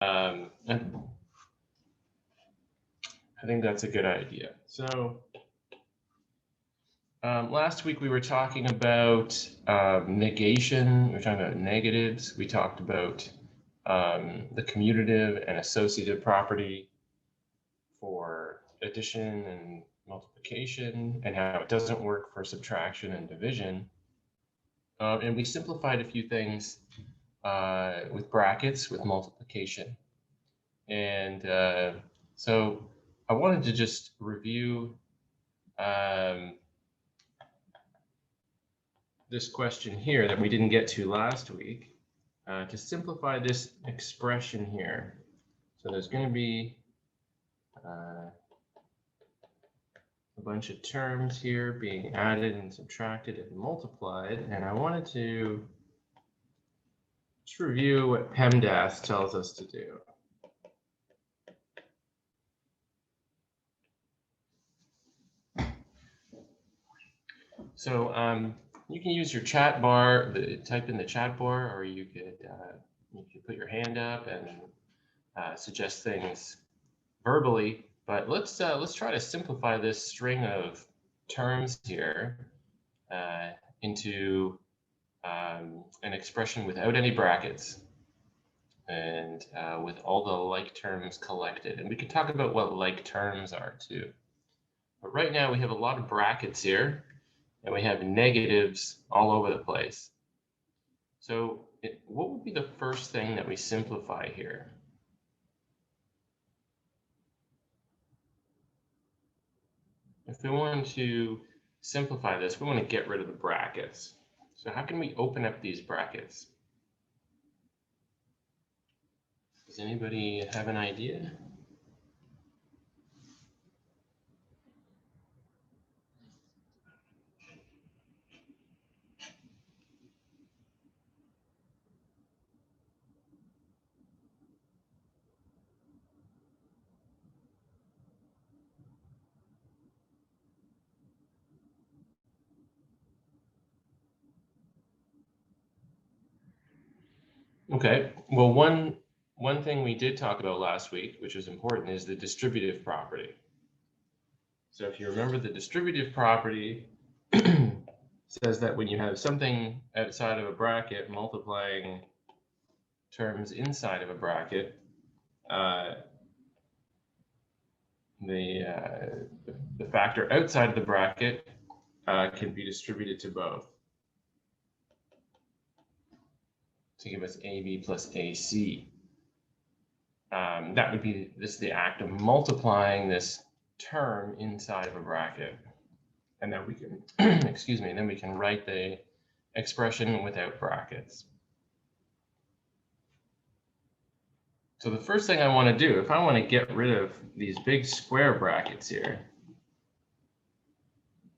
I think that's a good idea. So last week we were talking about negation. We were talking about negatives. We talked about the commutative and associative property for addition and multiplication, and how it doesn't work for subtraction and division. And we simplified a few things with brackets, with multiplication. And so I wanted to just review this question here that we didn't get to last week to simplify this expression here. So there's going to be a bunch of terms here being added and subtracted and multiplied, and I wanted to just review what Pemdas tells us to do. So you can use your chat bar, type in the chat bar, or you could put your hand up and suggest things verbally. But let's try to simplify this string of terms here into an expression without any brackets and with all the like terms collected. And we can talk about what like terms are too. But right now we have a lot of brackets here, and we have negatives all over the place. So what would be the first thing that we simplify here? If we want to simplify this, we want to get rid of the brackets. So how can we open up these brackets? Does anybody have an idea? Okay, well, one thing we did talk about last week, which was important, is the distributive property. So if you remember, the distributive property says that when you have something outside of a bracket multiplying terms inside of a bracket, the factor outside of the bracket can be distributed to both to give us AB plus AC. That would be the act of multiplying this term inside of a bracket. And then we can, excuse me, then we can write the expression without brackets. So the first thing I want to do, if I want to get rid of these big square brackets here,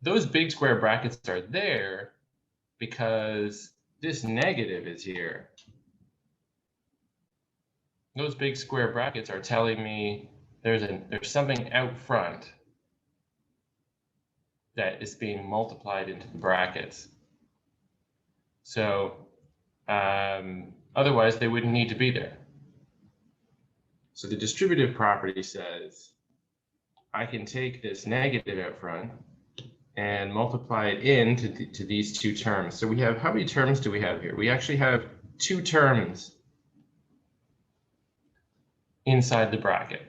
those big square brackets are there because this negative is here. Those big square brackets are telling me there's something out front that is being multiplied into the brackets. So otherwise they wouldn't need to be there. So the distributive property says I can take this negative out front and multiply it into these two terms. So we have, how many terms do we have here? We actually have two terms inside the bracket,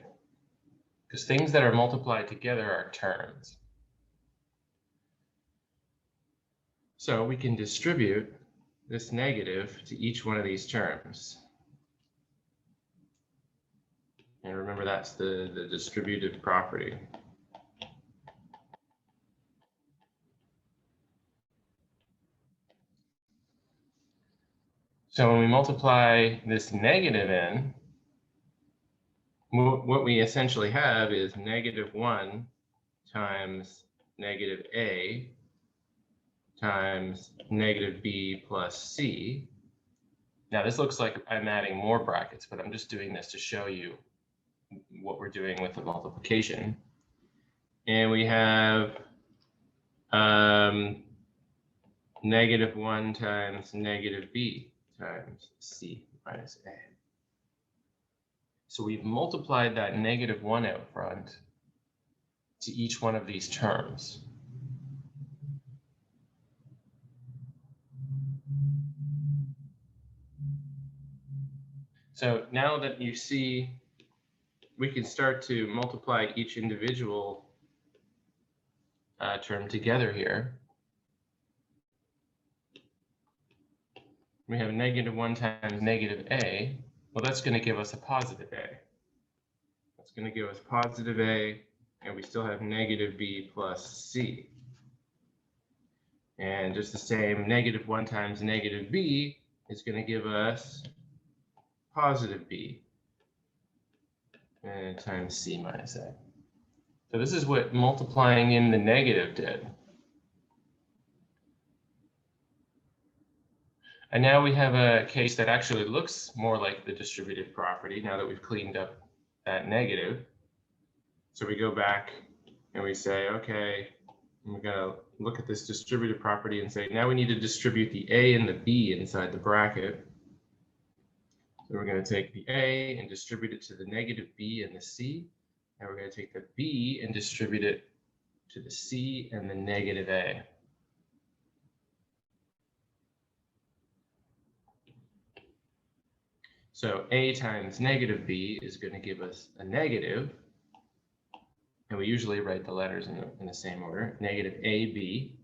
because things that are multiplied together are terms. So we can distribute this negative to each one of these terms. And remember, that's the distributive property. So when we multiply this negative in, what we essentially have is -1 times negative A times negative B plus C. Now this looks like I'm adding more brackets, but I'm just doing this to show you what we're doing with the multiplication. And we have -1 times negative B times C minus A. So we've multiplied that -1 out front to each one of these terms. So now that you see, we can start to multiply each individual term together here. We have -1 times -a. Well, that's going to give us a positive a. That's going to give us positive a, and we still have -b plus c. And just the same, -1 times -b is going to give us positive b and times c minus a. So this is what multiplying in the negative did. And now we have a case that actually looks more like the distributive property now that we've cleaned up that negative. So we go back and we say, okay, we're going to look at this distributive property and say, now we need to distribute the a and the b inside the bracket. So we're going to take the a and distribute it to the -b and the c. And we're going to take the b and distribute it to the c and the -a. So a times -b is going to give us a negative. And we usually write the letters in the same order. -ab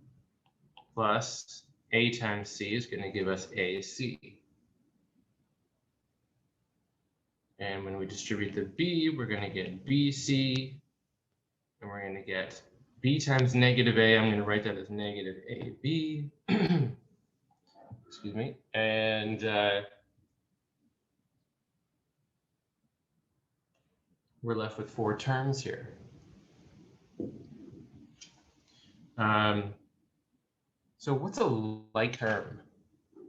plus a times c is going to give us ac. And when we distribute the b, we're going to get bc. And we're going to get b times -a. I'm going to write that as -ab. Excuse me. And we're left with 4 terms here. So what's a like term?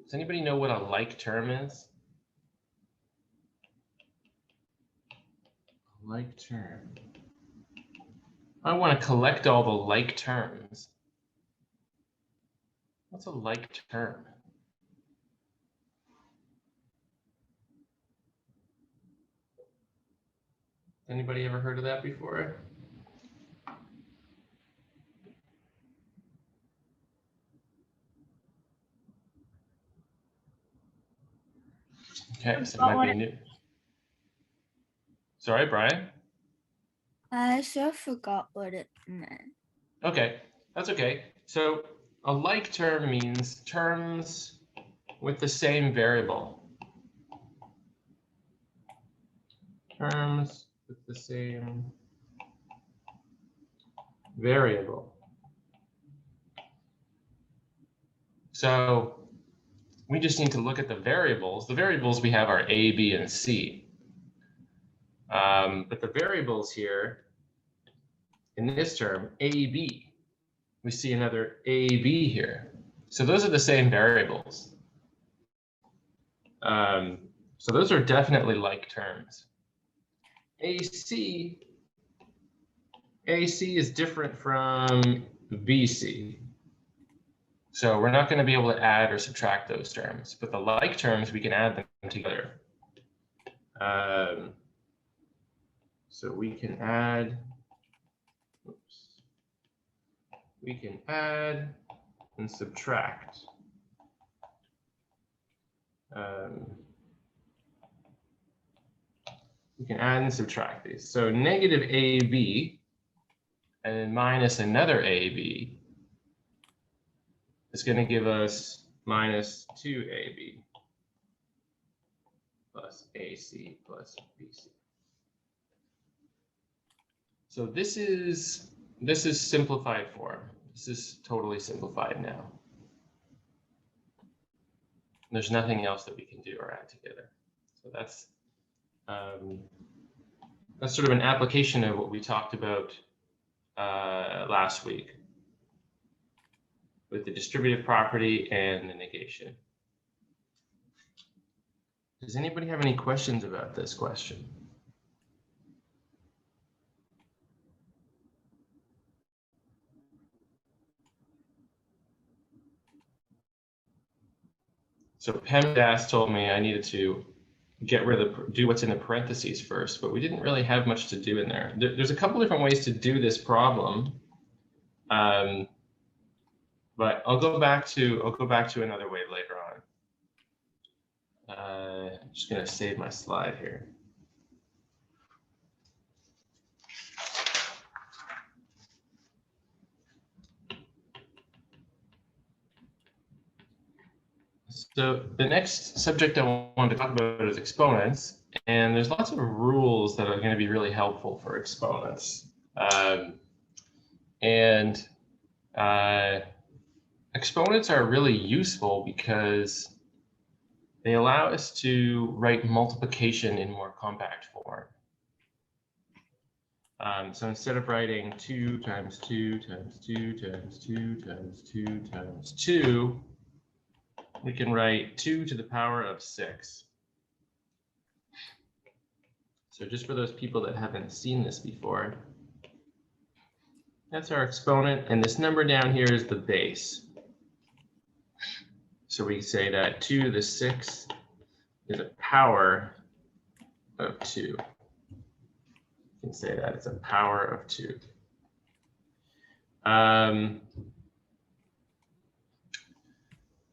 Does anybody know what a like term is? A like term. I want to collect all the like terms. What's a like term? Anybody ever heard of that before? Okay, so it might be new. Sorry, Brian? I sure forgot what it meant. Okay, that's okay. So a like term means terms with the same variable. Terms with the same variable. So we just need to look at the variables. The variables we have are a, b, and c. But the variables here, in this term, ab, we see another ab here. So those are the same variables. So those are definitely like terms. AC is different from BC. So we're not going to be able to add or subtract those terms, but the like terms, we can add them together. So we can add, we can add and subtract. We can add and subtract these. So -ab and then minus another ab is going to give us -2ab plus ac plus bc. So this is simplified form. This is totally simplified now. There's nothing else that we can do or add together. So that's sort of an application of what we talked about last week with the distributive property and the negation. Does anybody have any questions about this question? So Pemdas told me I needed to do what's in the parentheses first, but we didn't really have much to do in there. There's a couple different ways to do this problem. But I'll go back to another way later on. I'm just going to save my slide here. So the next subject I wanted to talk about is exponents, and there's lots of rules that are going to be really helpful for exponents. Exponents are really useful because they allow us to write multiplication in more compact form. So instead of writing 2 times 2 times 2 times 2 times 2 times 2, we can write 2 to the power of 6. So just for those people that haven't seen this before, that's our exponent, and this number down here is the base. So we say that 2 to the 6 is a power of 2. You can say that it's a power of 2.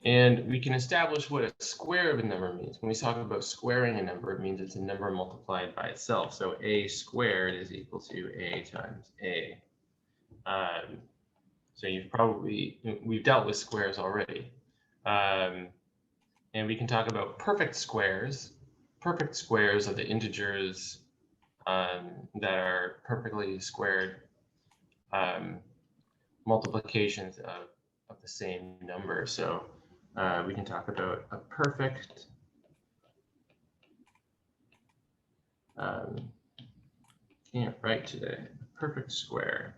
And we can establish what a square of a number means. When we talk about squaring a number, it means it's a number multiplied by itself. So a squared is equal to a times a. So we've dealt with squares already. And we can talk about perfect squares. Perfect squares are the integers that are perfectly squared multiplications of the same number. So we can talk about a perfect can't write today. A perfect square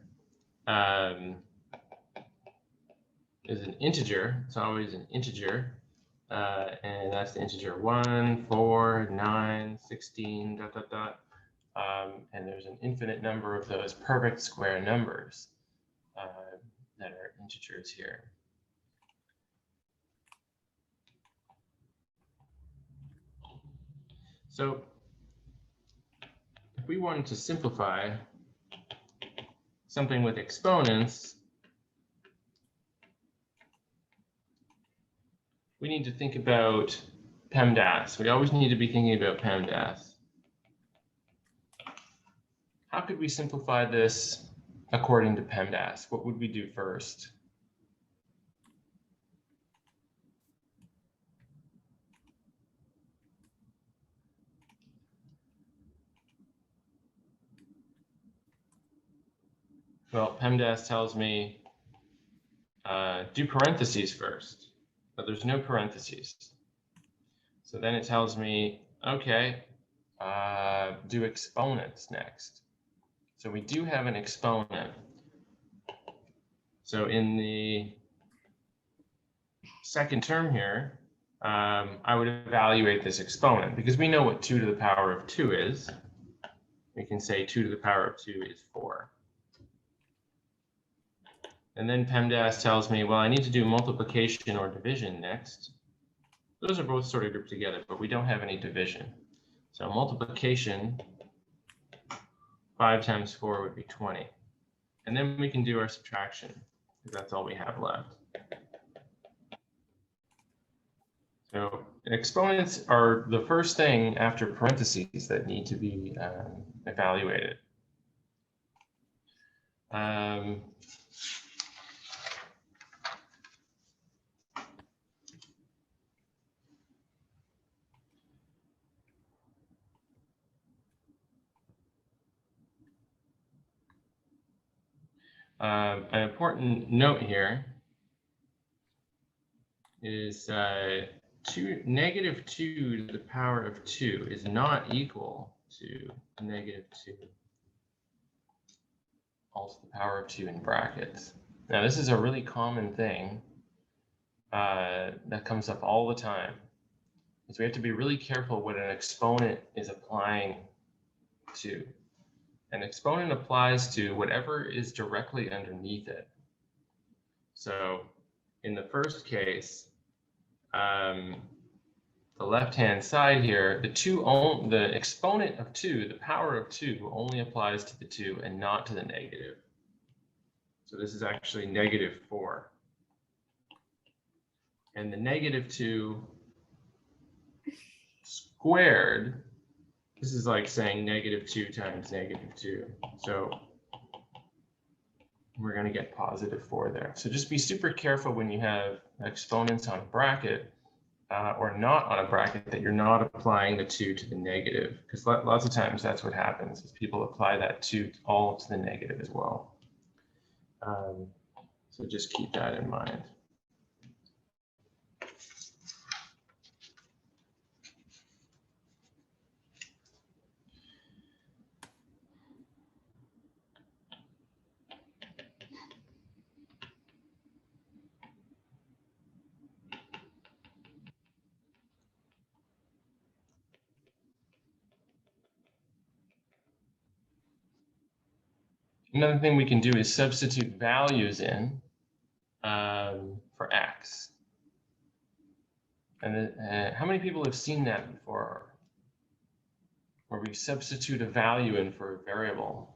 is an integer. It's always an integer, and that's the integer 1, 4, 9, 16, ... And there's an infinite number of those perfect square numbers that are integers here. So if we wanted to simplify something with exponents, we need to think about Pemdas. We always need to be thinking about Pemdas. How could we simplify this according to Pemdas? What would we do first? Well, Pemdas tells me do parentheses first, but there's no parentheses. So then it tells me, okay, do exponents next. So we do have an exponent. So in the second term here, I would evaluate this exponent because we know what 2 to the power of 2 is. We can say 2 to the power of 2 is 4. And then Pemdas tells me, well, I need to do multiplication or division next. Those are both sort of grouped together, but we don't have any division. So multiplication, 5 times 4 would be 20. And then we can do our subtraction, because that's all we have left. So exponents are the first thing after parentheses that need to be evaluated. An important note here is negative 2 to the power of 2 is not equal to negative 2 all to the power of 2 in brackets. Now, this is a really common thing that comes up all the time. So we have to be really careful what an exponent is applying to. An exponent applies to whatever is directly underneath it. So in the first case, the left-hand side here, the exponent of 2, the power of 2 only applies to the 2 and not to the negative. So this is actually -4. And the -2 squared, this is like saying -2 times -2. So we're going to get +4 there. So just be super careful when you have exponents on a bracket or not on a bracket that you're not applying the 2 to the negative, because lots of times that's what happens is people apply that 2 all to the negative as well. So just keep that in mind. Another thing we can do is substitute values in for x. And how many people have seen that before? Where we substitute a value in for a variable.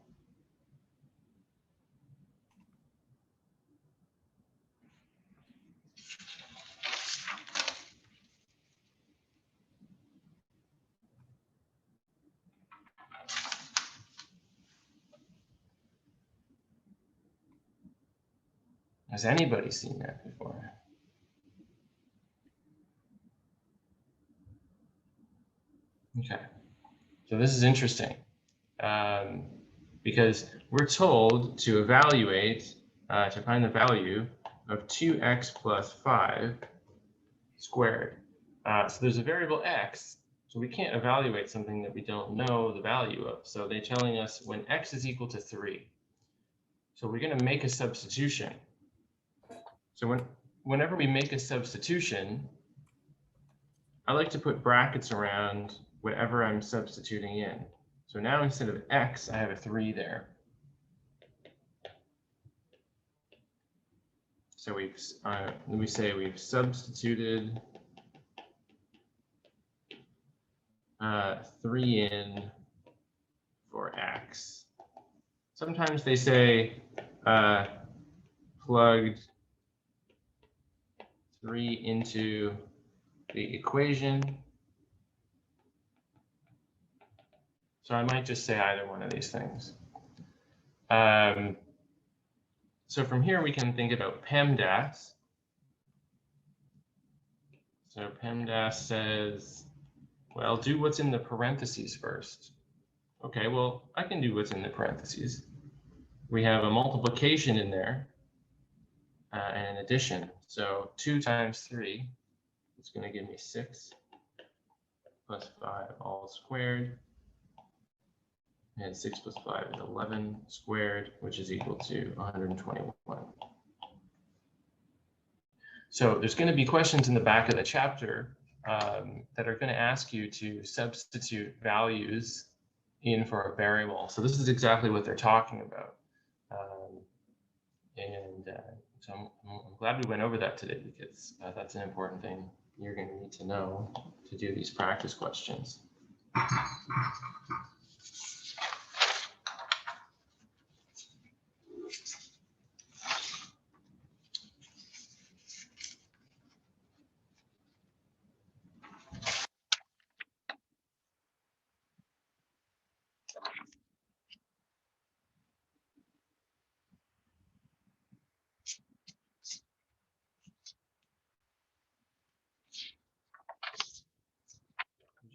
Has anybody seen that before? Okay, so this is interesting because we're told to evaluate, to find the value of 2x plus 5 squared. So there's a variable x, so we can't evaluate something that we don't know the value of. So they're telling us when x is equal to 3. So we're going to make a substitution. So whenever we make a substitution, I like to put brackets around whatever I'm substituting in. So now instead of x, I have a 3 there. So we say we've substituted 3 in for x. Sometimes they say plugged 3 into the equation. So I might just say either one of these things. So from here we can think about Pemdas. So Pemdas says, well, do what's in the parentheses first. Okay, well, I can do what's in the parentheses. We have a multiplication in there and an addition. So 2 times 3 is going to give me 6 plus 5 all squared. And 6 plus 5 is 11 squared, which is equal to 121. So there's going to be questions in the back of the chapter that are going to ask you to substitute values in for a variable. So this is exactly what they're talking about. So I'm glad we went over that today, because that's an important thing you're going to need to know to do these practice questions.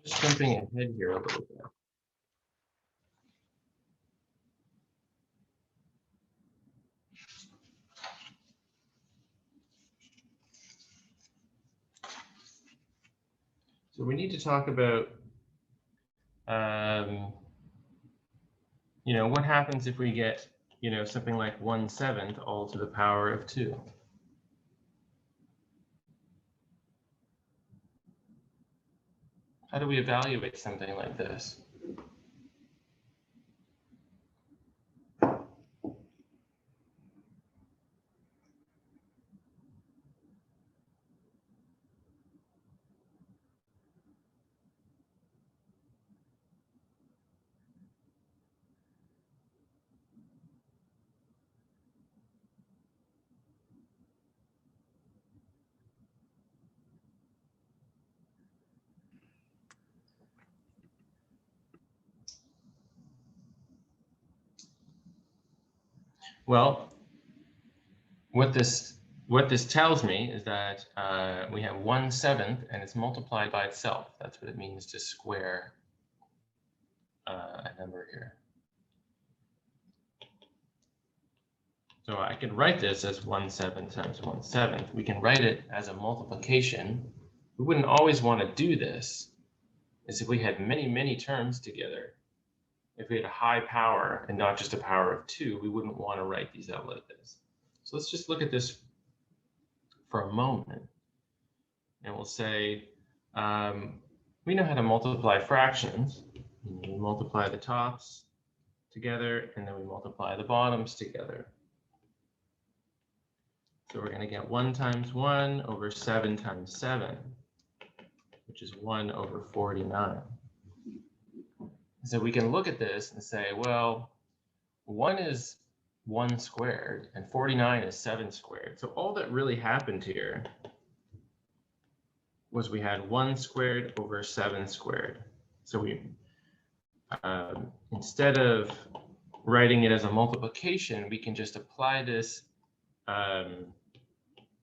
Just jumping ahead here a little bit. So we need to talk about, what happens if we get, something like 1/7 all to the power of 2. How do we evaluate something like this? Well, what this tells me is that we have 1/7 and it's multiplied by itself. That's what it means to square a number here. So I can write this as 1/7 times 1/7. We can write it as a multiplication. We wouldn't always want to do this, as if we had many, many terms together. If we had a high power and not just a power of 2, we wouldn't want to write these out like this. So let's just look at this for a moment. And we'll say, we know how to multiply fractions. We multiply the tops together, and then we multiply the bottoms together. So we're going to get 1 times 1 over 7 times 7, which is 1 over 49. So we can look at this and say, well, 1 is 1 squared, and 49 is 7 squared. So all that really happened here was we had 1 squared over 7 squared. So we, instead of writing it as a multiplication, we can just apply this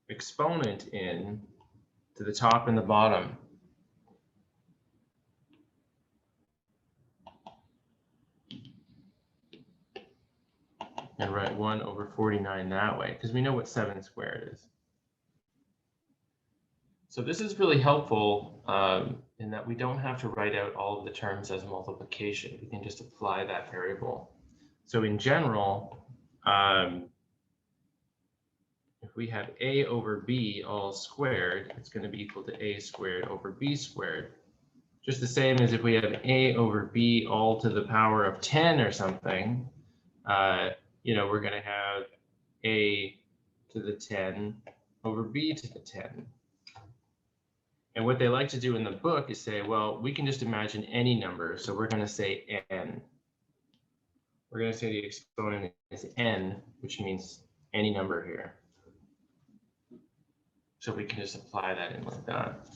exponent in to the top and the bottom. And write 1 over 49 that way, because we know what 7 squared is. So this is really helpful in that we don't have to write out all of the terms as multiplication. We can just apply that variable. So in general, if we have a over b all squared, it's going to be equal to a squared over b squared. Just the same as if we have a over b all to the power of 10 or something, we're going to have a to the 10 over b to the 10. And what they like to do in the book is say, well, we can just imagine any number. So we're going to say n. We're going to say the exponent is n, which means any number here. So we can just apply that in like that.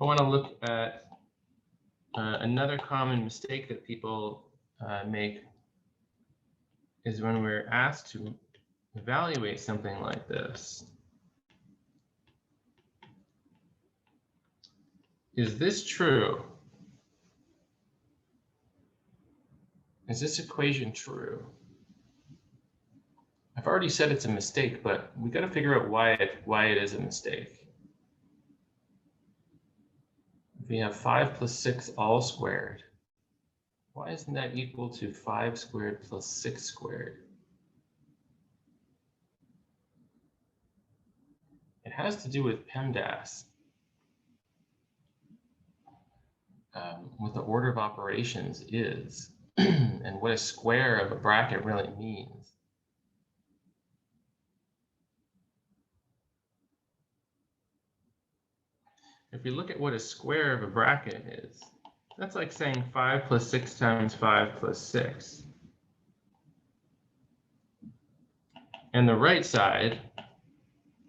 I want to look at another common mistake that people make is when we're asked to evaluate something like this. Is this true? Is this equation true? I've already said it's a mistake, but we got to figure out why it is a mistake. If we have 5 plus 6 all squared, why isn't that equal to 5 squared plus 6 squared? It has to do with Pemdas, what the order of operations is, and what a square of a bracket really means. If you look at what a square of a bracket is, that's like saying 5 plus 6 times 5 plus 6. And the right side,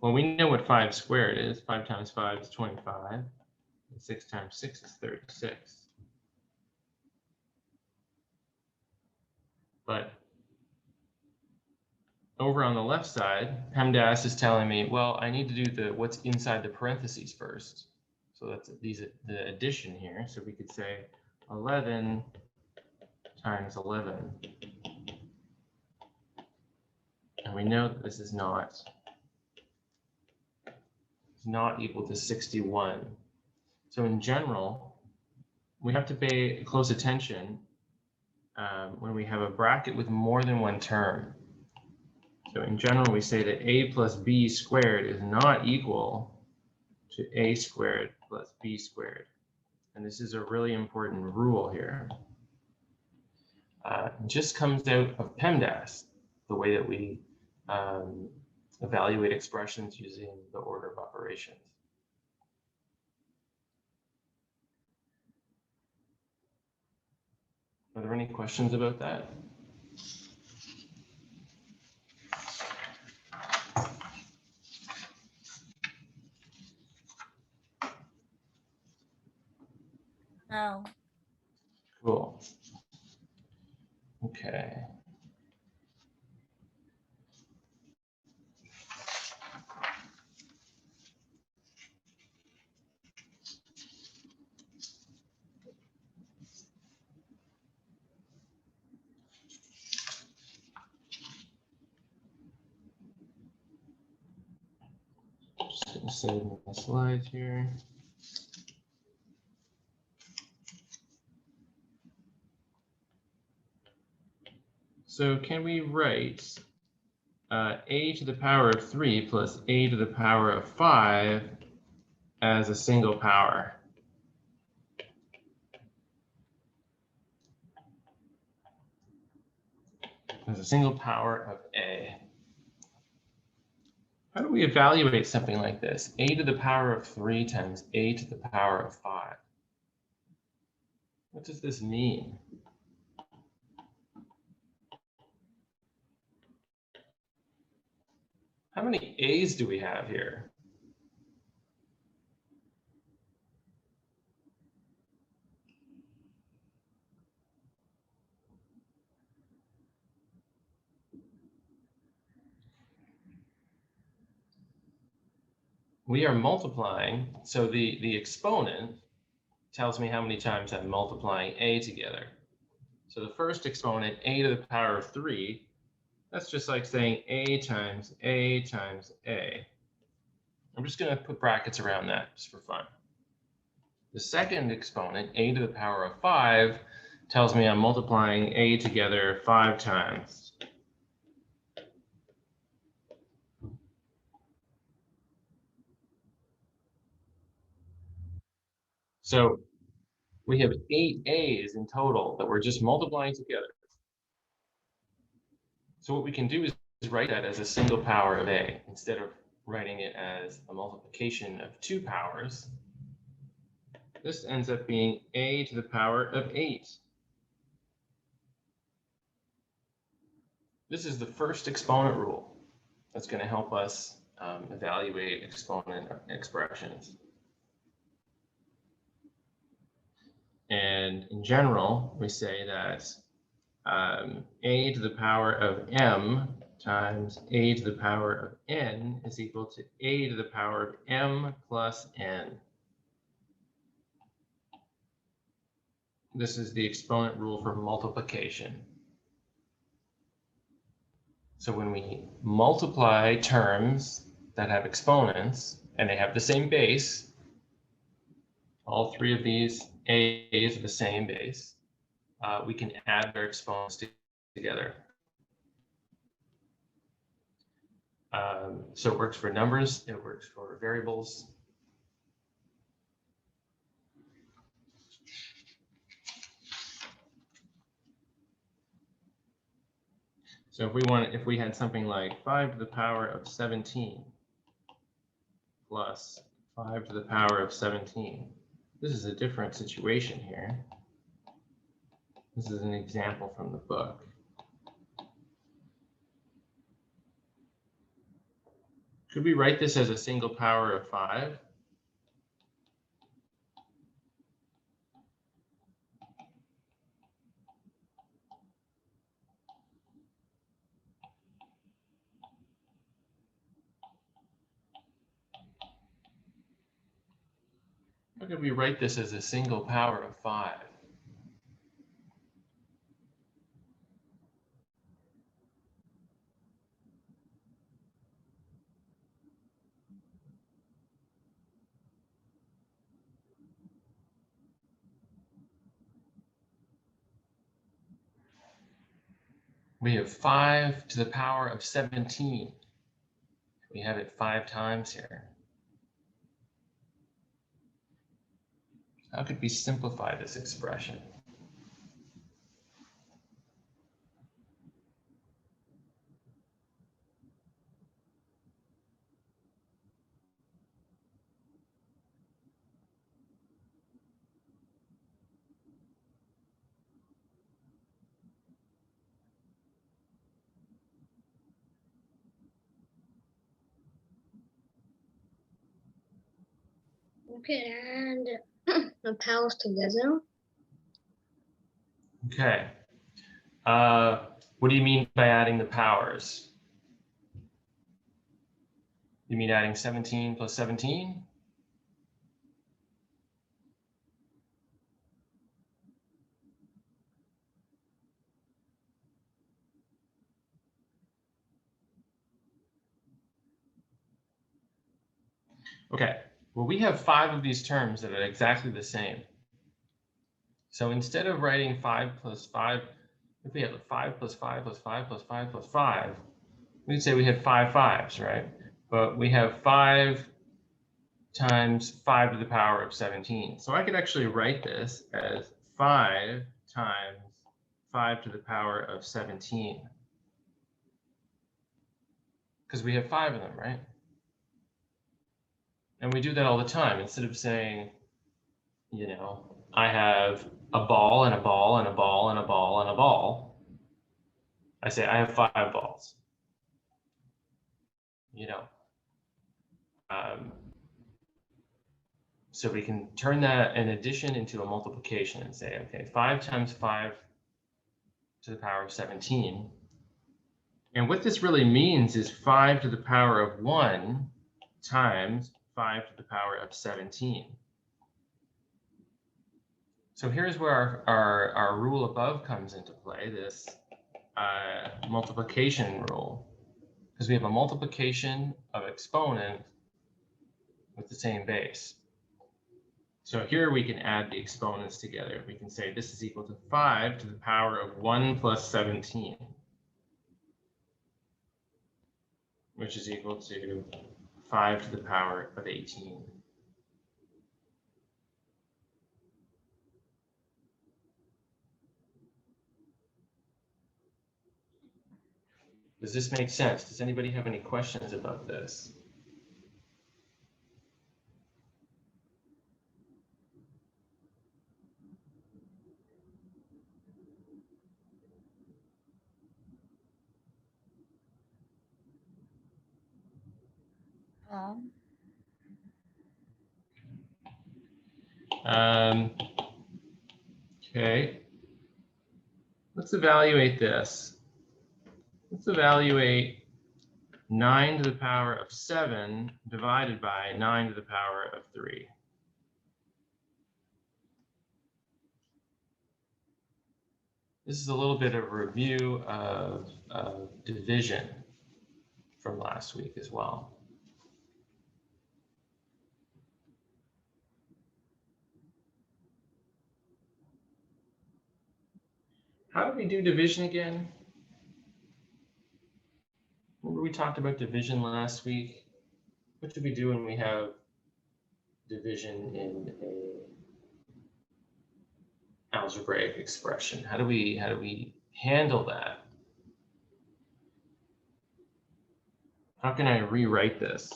well, we know what 5 squared is. 5 times 5 is 25. And 6 times 6 is 36. But over on the left side, Pemdas is telling me, well, I need to do what's inside the parentheses first. So that's the addition here. So we could say 11 times 11. And we know that this is not equal to 61. So in general, we have to pay close attention when we have a bracket with more than one term. So in general, we say that a plus b squared is not equal to a squared plus b squared. And this is a really important rule here. It just comes out of Pemdas, the way that we evaluate expressions using the order of operations. Are there any questions about that? Cool. Okay. Just gonna save my slides here. So can we write a to the power of 3 plus a to the power of 5 as a single power? As a single power of a. How do we evaluate something like this? A to the power of 3 times a to the power of 5. What does this mean? How many a's do we have here? We are multiplying, so the exponent tells me how many times I'm multiplying a together. So the first exponent, a to the power of 3, that's just like saying a times a times a. I'm just going to put brackets around that just for fun. The second exponent, a to the power of 5, tells me I'm multiplying a together 5 times. So we have 8 a's in total that we're just multiplying together. So what we can do is write that as a single power of a instead of writing it as a multiplication of 2 powers. This ends up being a to the power of 8. This is the first exponent rule that's going to help us evaluate exponent expressions. And in general, we say that a to the power of m times a to the power of n is equal to a to the power of m plus n. This is the exponent rule for multiplication. So when we multiply terms that have exponents and they have the same base, all three of these a's are the same base, we can add their exponents together. So it works for numbers, it works for variables. So if we had something like 5 to the power of 17 plus 5 to the power of 17, this is a different situation here. This is an example from the book. Could we write this as a single power of 5? How could we write this as a single power of 5? We have 5 to the power of 17. We have it 5 times here. How could we simplify this expression? We could add the powers together. Okay. What do you mean by adding the powers? You mean adding 17 plus 17? Okay, well, we have 5 of these terms that are exactly the same. So instead of writing 5 plus 5, if we have 5 plus 5 plus 5 plus 5 plus 5, we'd say we had 5 5s, right? But we have 5 times 5 to the power of 17. So I could actually write this as 5 times 5 to the power of 17. Because we have 5 of them, right? And we do that all the time. Instead of saying, you know, I have a ball and a ball and a ball and a ball and a ball, I say I have 5 balls. You know, so we can turn that an addition into a multiplication and say, okay, 5 times 5 to the power of 17. And what this really means is 5 to the power of 1 times 5 to the power of 17. So here's where our rule above comes into play, this multiplication rule, because we have a multiplication of exponent with the same base. So here we can add the exponents together. We can say this is equal to 5 to the power of 1 plus 17, which is equal to 5 to the power of 18. Does this make sense? Does anybody have any questions about this? Okay, let's evaluate this. Let's evaluate 9 to the power of 7 divided by 9 to the power of 3. This is a little bit of a review of division from last week as well. How did we do division again? Remember we talked about division last week? What do we do when we have division in a algebraic expression? How do we handle that? How can I rewrite this?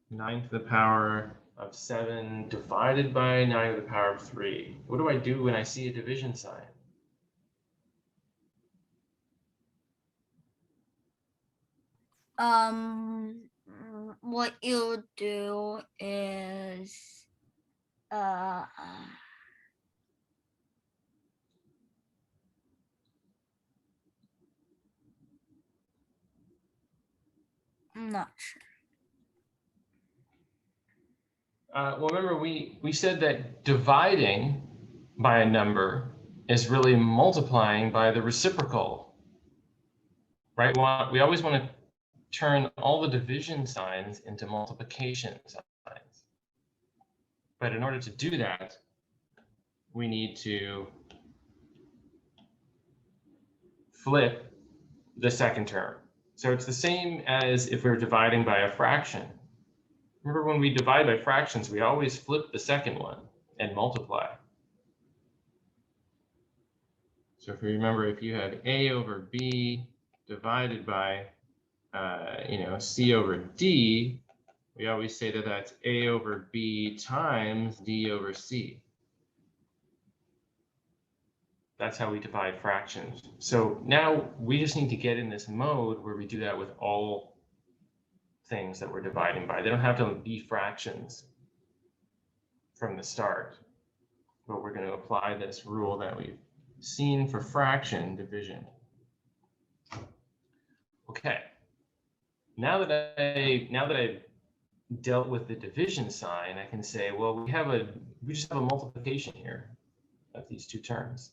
9 to the power of 7 divided by 9 to the power of 3. What do I do when I see a division sign? What you'll do is I'm not sure. Well, remember we said that dividing by a number is really multiplying by the reciprocal, right? We always want to turn all the division signs into multiplication signs. But in order to do that, we need to flip the second term. So it's the same as if we were dividing by a fraction. Remember when we divide by fractions, we always flip the second one and multiply. So if you remember, if you have A over B divided by, C over D, we always say that that's A over B times D over C. That's how we divide fractions. So now we just need to get in this mode where we do that with all things that we're dividing by. They don't have to be fractions from the start. but we're going to apply this rule that we've seen for fraction division. Okay. Now that I've dealt with the division sign, I can say, well, we just have a multiplication here of these two terms.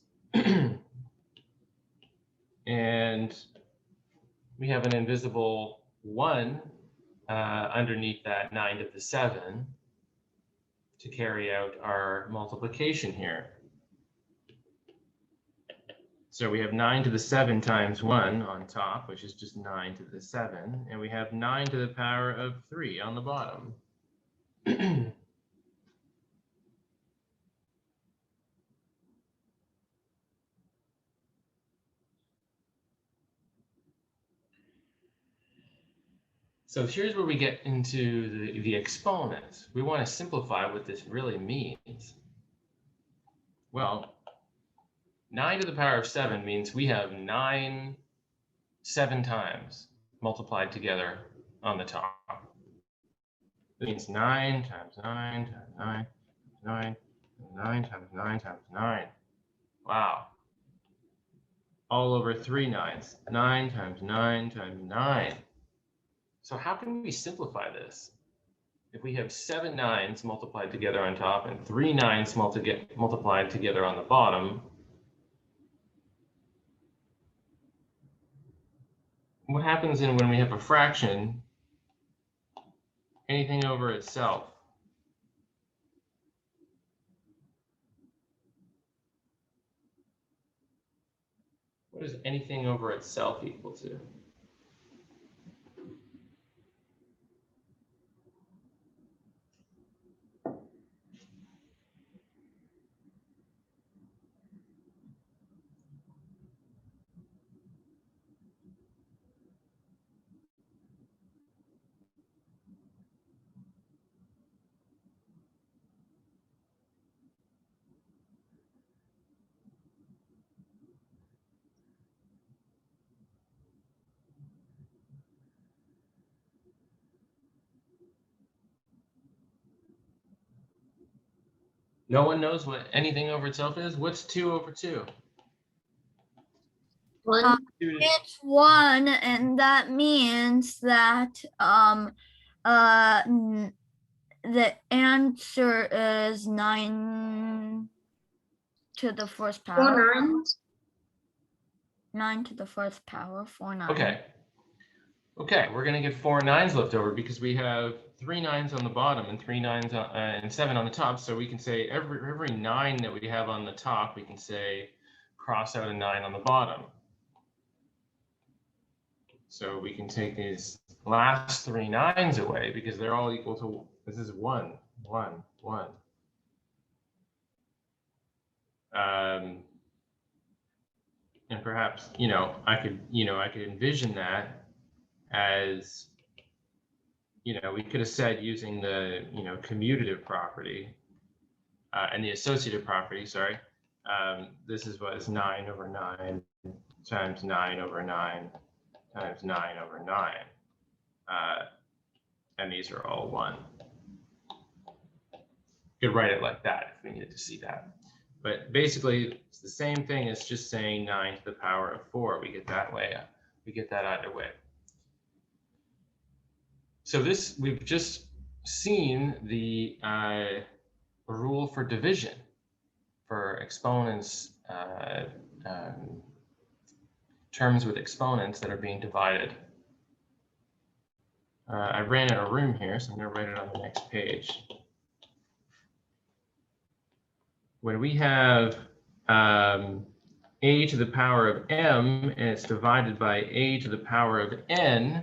And we have an invisible 1 underneath that 9 to the 7 to carry out our multiplication here. So we have 9 to the 7 times 1 on top, which is just 9 to the 7, and we have 9 to the power of 3 on the bottom. So here's where we get into the exponents. We want to simplify what this really means. Well, 9 to the power of 7 means we have 9 7 times multiplied together on the top. It means 9 times 9 times 9 9 9 times 9 times 9. Wow. All over 3 9s. 9 times 9 times 9. So how can we simplify this? If we have 7 9s multiplied together on top and 3 9s multiplied together on the bottom, what happens when we have a fraction, anything over itself? What is anything over itself equal to? No one knows what anything over itself is? What's 2 over 2? 1. It's 1, and that means that the answer is 9 to the 4th power. 4 9s. 9 to the 4th power, 4 9. Okay. Okay, we're going to get 4 9s left over because we have 3 9s on the bottom and 3 9s and 7 on the top. So we can say every 9 that we have on the top, we can say cross out a 9 on the bottom. So we can take these last 3 9s away because they're all equal to, this is 1, 1, 1. And perhaps, I could envision that as, we could have said using the, commutative property and the associative property, sorry, this is what is 9 over 9 times 9 over 9 times 9 over 9. And these are all 1. You could write it like that if we needed to see that. But basically, it's the same thing as just saying 9 to the power of 4. We get that way. We get that either way. So this, we've just seen the rule for division for exponents, terms with exponents that are being divided. I ran out of room here, so I'm going to write it on the next page. When we have a to the power of m and it's divided by a to the power of n,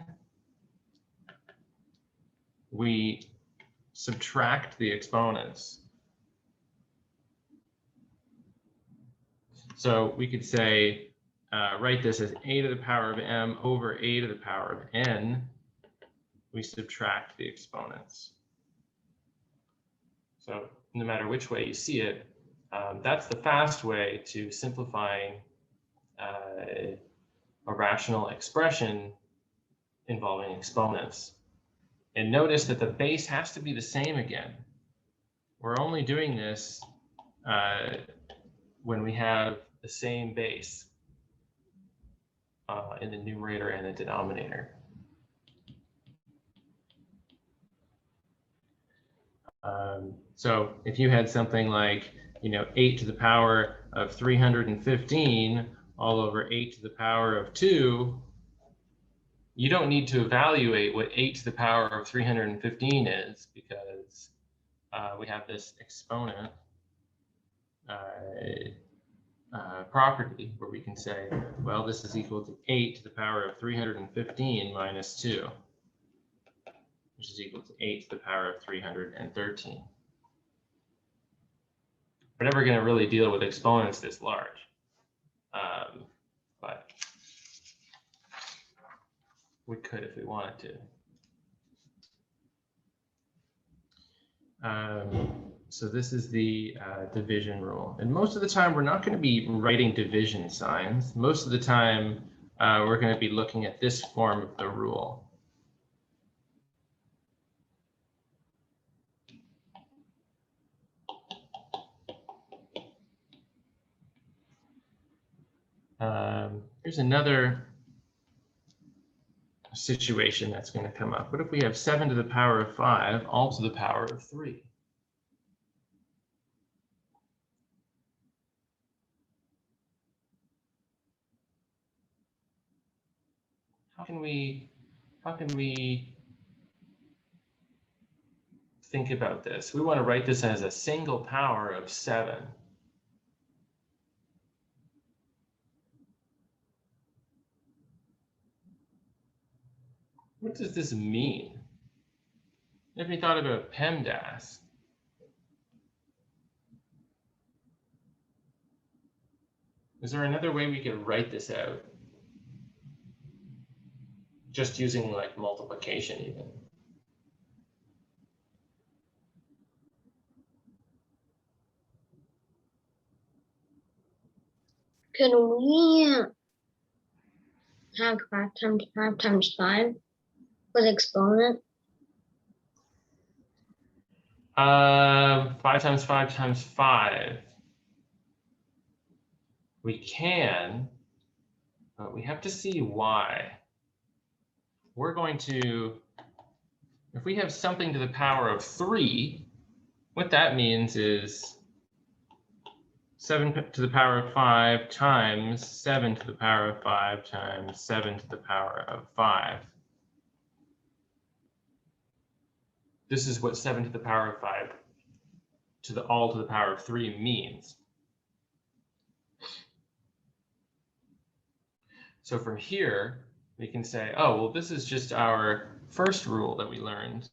we subtract the exponents. So we could say, write this as a to the power of m over a to the power of n. We subtract the exponents. So no matter which way you see it, that's the fast way to simplifying a rational expression involving exponents. And notice that the base has to be the same again. We're only doing this when we have the same base in the numerator and the denominator. So if you had something like, 8 to the power of 315 all over 8 to the power of 2, you don't need to evaluate what 8 to the power of 315 is, because we have this exponent property where we can say, well, this is equal to 8 to the power of 315 minus 2, which is equal to 8 to the power of 313. We're never going to really deal with exponents this large, but we could if we wanted to. So this is the division rule. And most of the time, we're not going to be writing division signs. Most of the time, we're going to be looking at this form of the rule. Here's another situation that's going to come up. What if we have 7 to the power of 5 all to the power of 3? How can we think about this? We want to write this as a single power of 7. What does this mean? Have you thought about Pemdas? Is there another way we could write this out? Just using like multiplication even. Can we have 5 times 5 times 5 with exponent? 5 times 5 times 5. We can, but we have to see why. We're going to, if we have something to the power of 3, what that means is 7 to the power of 5 times 7 to the power of 5 times 7 to the power of 5. This is what 7 to the power of 5 to the all to the power of 3 means. So from here, we can say, oh, well, this is just our first rule that we learned,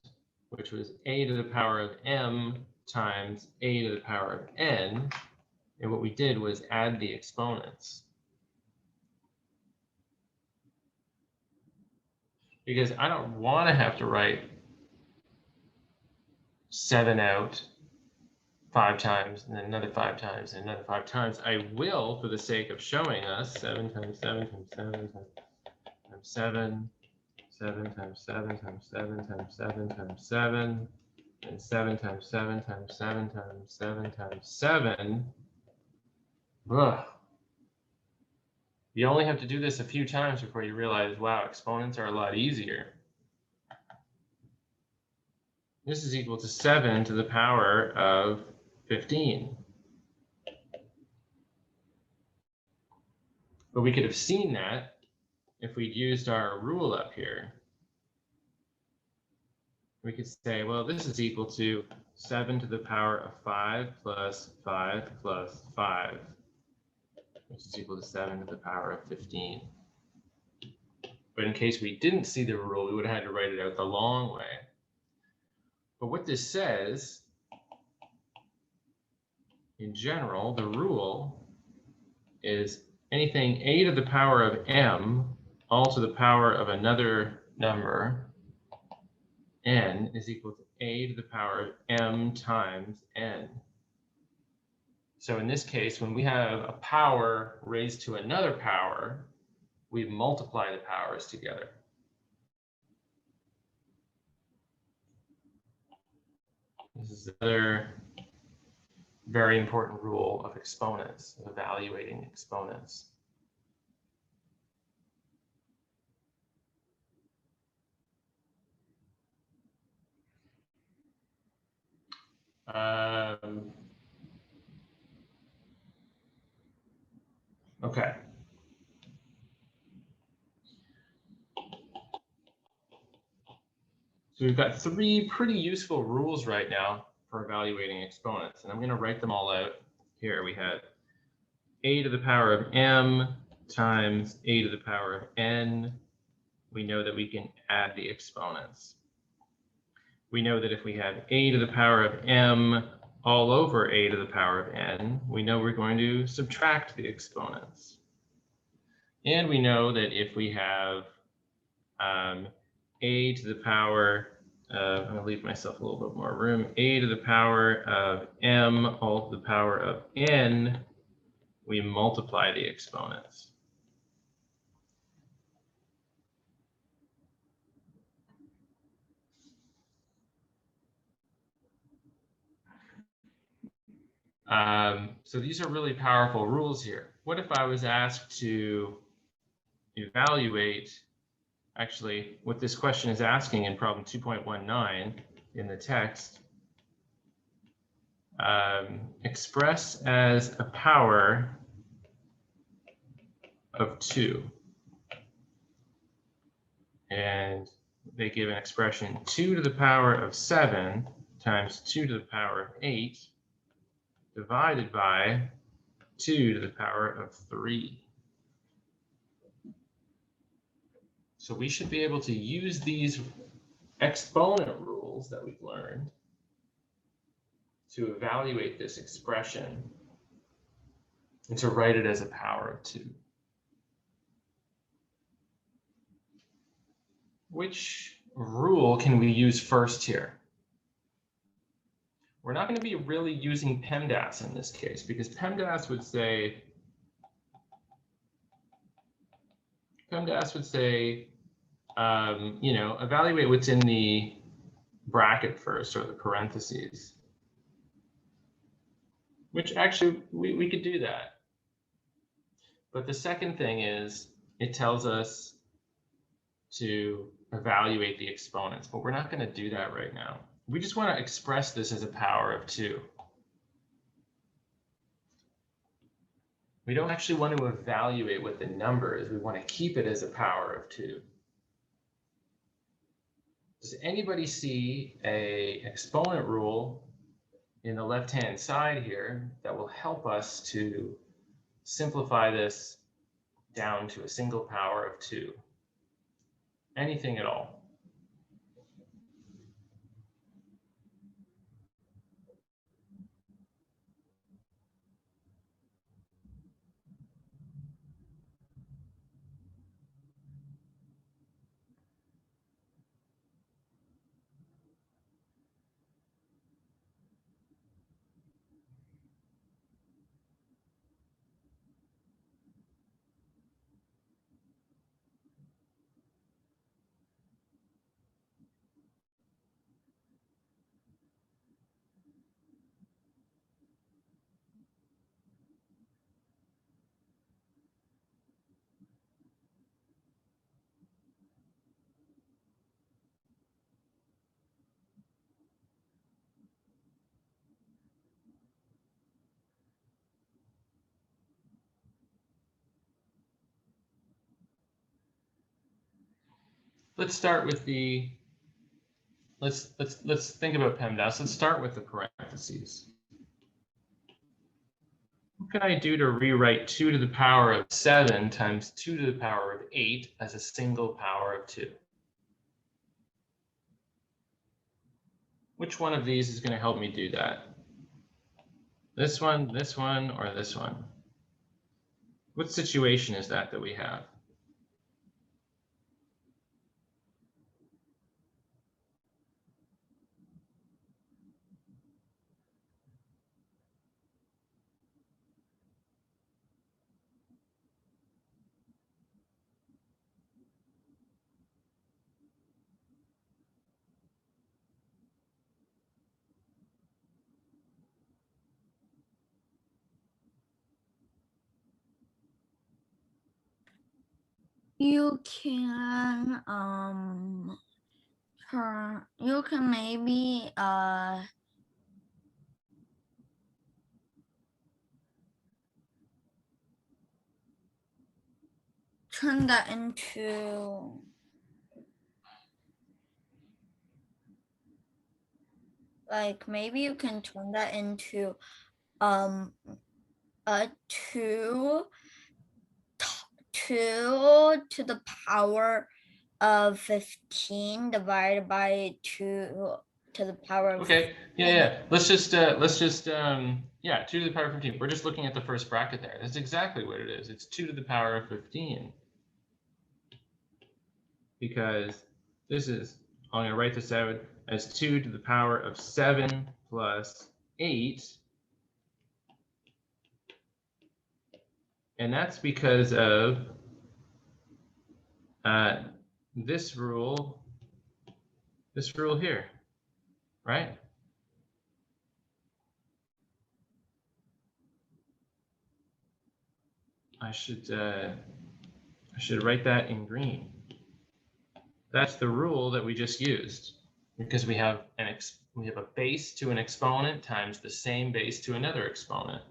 which was a to the power of m times a to the power of n. And what we did was add the exponents. Because I don't want to have to write 7 out 5 times, and then another 5 times, and another 5 times. I will, for the sake of showing us, 7 times 7 times 7 times 7, 7 times 7 times 7 times 7 times 7, and 7 times 7 times 7 times 7 times 7. Ugh. You only have to do this a few times before you realize, wow, exponents are a lot easier. This is equal to 7 to the power of 15. But we could have seen that if we'd used our rule up here. We could say, well, this is equal to 7 to the power of 5 plus 5 plus 5, which is equal to 7 to the power of 15. But in case we didn't see the rule, we would have had to write it out the long way. But what this says, in general, the rule is anything a to the power of m all to the power of another number n is equal to a to the power of m times n. So in this case, when we have a power raised to another power, we multiply the powers together. This is another very important rule of exponents, of evaluating exponents. Okay. So we've got three pretty useful rules right now for evaluating exponents, and I'm going to write them all out. Here we have a to the power of m times a to the power of n. We know that we can add the exponents. We know that if we have a to the power of m all over a to the power of n, we know we're going to subtract the exponents. And we know that if we have a to the power of, I'm going to leave myself a little bit more room, a to the power of m all to the power of n, we multiply the exponents. So these are really powerful rules here. What if I was asked to evaluate, actually, what this question is asking in problem 2.19 in the text, express as a power of 2. And they give an expression 2 to the power of 7 times 2 to the power of 8 divided by 2 to the power of 3. So we should be able to use these exponent rules that we've learned to evaluate this expression and to write it as a power of 2. Which rule can we use first here? We're not going to be really using Pemdas in this case, because Pemdas would say, you know, evaluate what's in the bracket first, or the parentheses. Which actually, we could do that. But the second thing is, it tells us to evaluate the exponents, but we're not going to do that right now. We just want to express this as a power of 2. We don't actually want to evaluate what the number is. We want to keep it as a power of 2. Does anybody see an exponent rule in the left-hand side here that will help us to simplify this down to a single power of 2? Anything at all? Let's start with the, let's think about Pemdas. Let's start with the parentheses. What can I do to rewrite 2 to the power of 7 times 2 to the power of 8 as a single power of 2? Which one of these is going to help me do that? This one, or this one? What situation is that we have? You can you can maybe turn that into like maybe you can turn that into a 2 to the power of 15 divided by 2 to the power of Okay, yeah. Let's just yeah, 2 to the power of 15. We're just looking at the first bracket there. That's exactly what it is. It's 2 to the power of 15. Because this is, I'm going to write this out as 2 to the power of 7 plus 8. And that's because of this rule here, right? I should write that in green. That's the rule that we just used, because we have a base to an exponent times the same base to another exponent.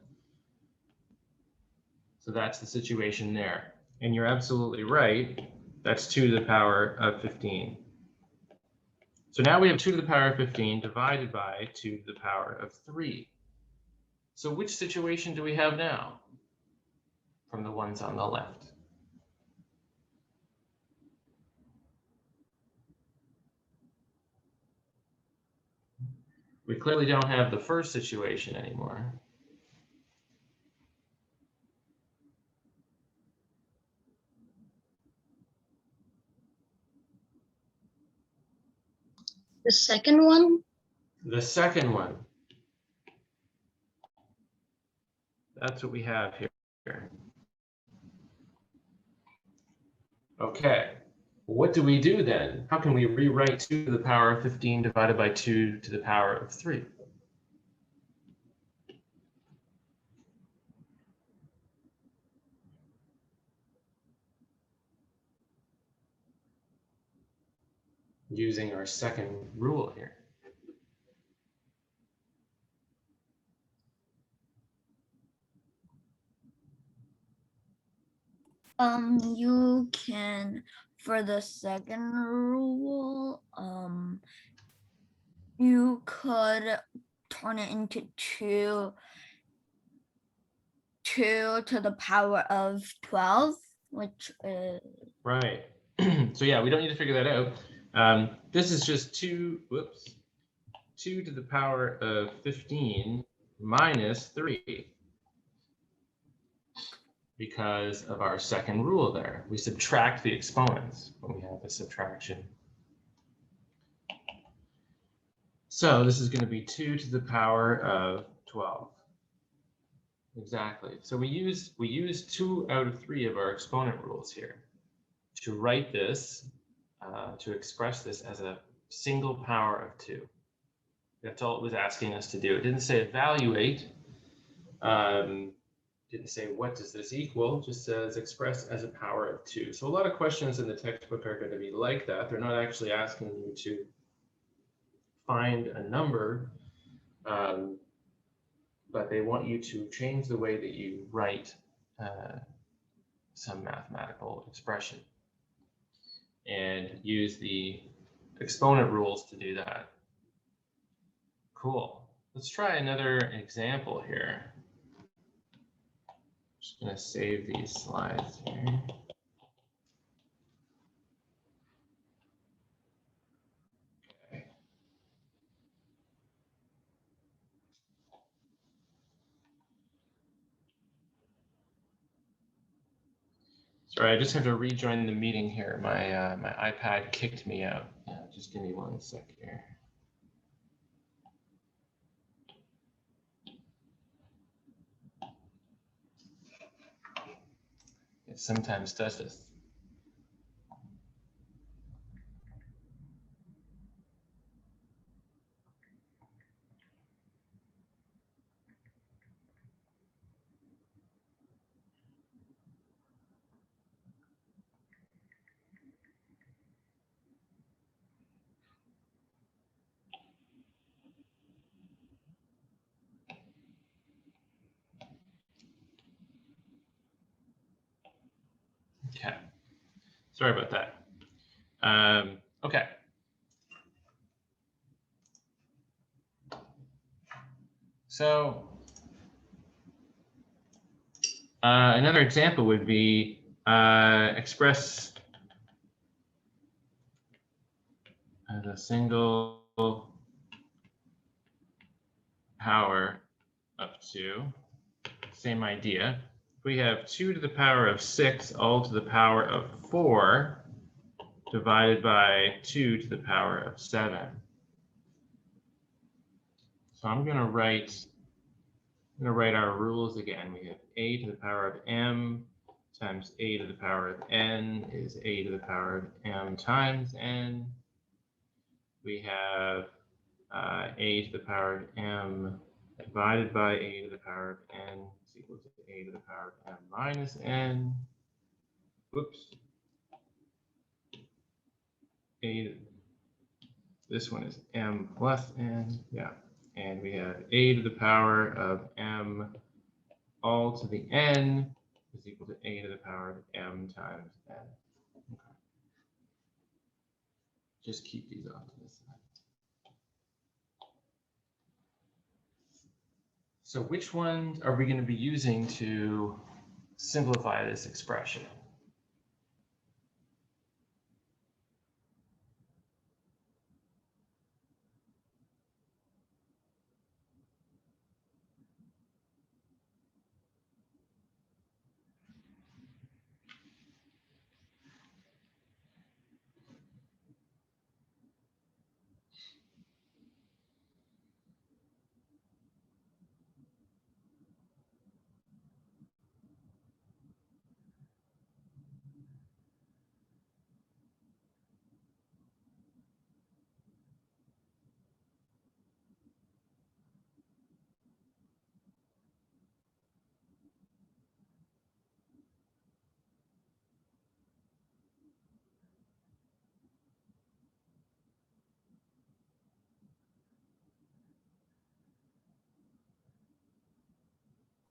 So that's the situation there. And you're absolutely right. That's 2 to the power of 15. So now we have 2 to the power of 15 divided by 2 to the power of 3. So which situation do we have now from the ones on the left? We clearly don't have the first situation anymore. The second one? The second one. That's what we have here. Okay. What do we do then? How can we rewrite 2 to the power of 15 divided by 2 to the power of 3? Using our second rule here. you can, for the second rule, you could turn it into 2 to the power of 12, which is Right. So yeah, we don't need to figure that out. This is just 2 to the power of 15 minus 3. Because of our second rule there. We subtract the exponents when we have a subtraction. So this is going to be 2 to the power of 12. Exactly. So we use 2 out of 3 of our exponent rules here to write this, to express this as a single power of 2. That's all it was asking us to do. It didn't say evaluate. Didn't say what does this equal, just says express as a power of 2. So a lot of questions in the textbook are going to be like that. They're not actually asking you to find a number, but they want you to change the way that you write some mathematical expression and use the exponent rules to do that. Cool. Let's try another example here. Just going to save these slides here. Okay. Sorry, I just have to rejoin the meeting here. My my iPad kicked me out. Yeah, just give me 1 sec here. It sometimes does this. Okay. Sorry about that. Okay. So another example would be express as a single power of 2. Same idea. We have 2 to the power of 6 all to the power of 4 divided by 2 to the power of 7. So I'm going to write our rules again. We have a to the power of m times a to the power of n is a to the power of m times n. We have a to the power of m divided by a to the power of n is equal to a to the power of m minus n. Oops. This one is m plus n, yeah. And we have a to the power of m all to the n is equal to a to the power of m times n. Okay. Just keep these off to the side. So which ones are we going to be using to simplify this expression?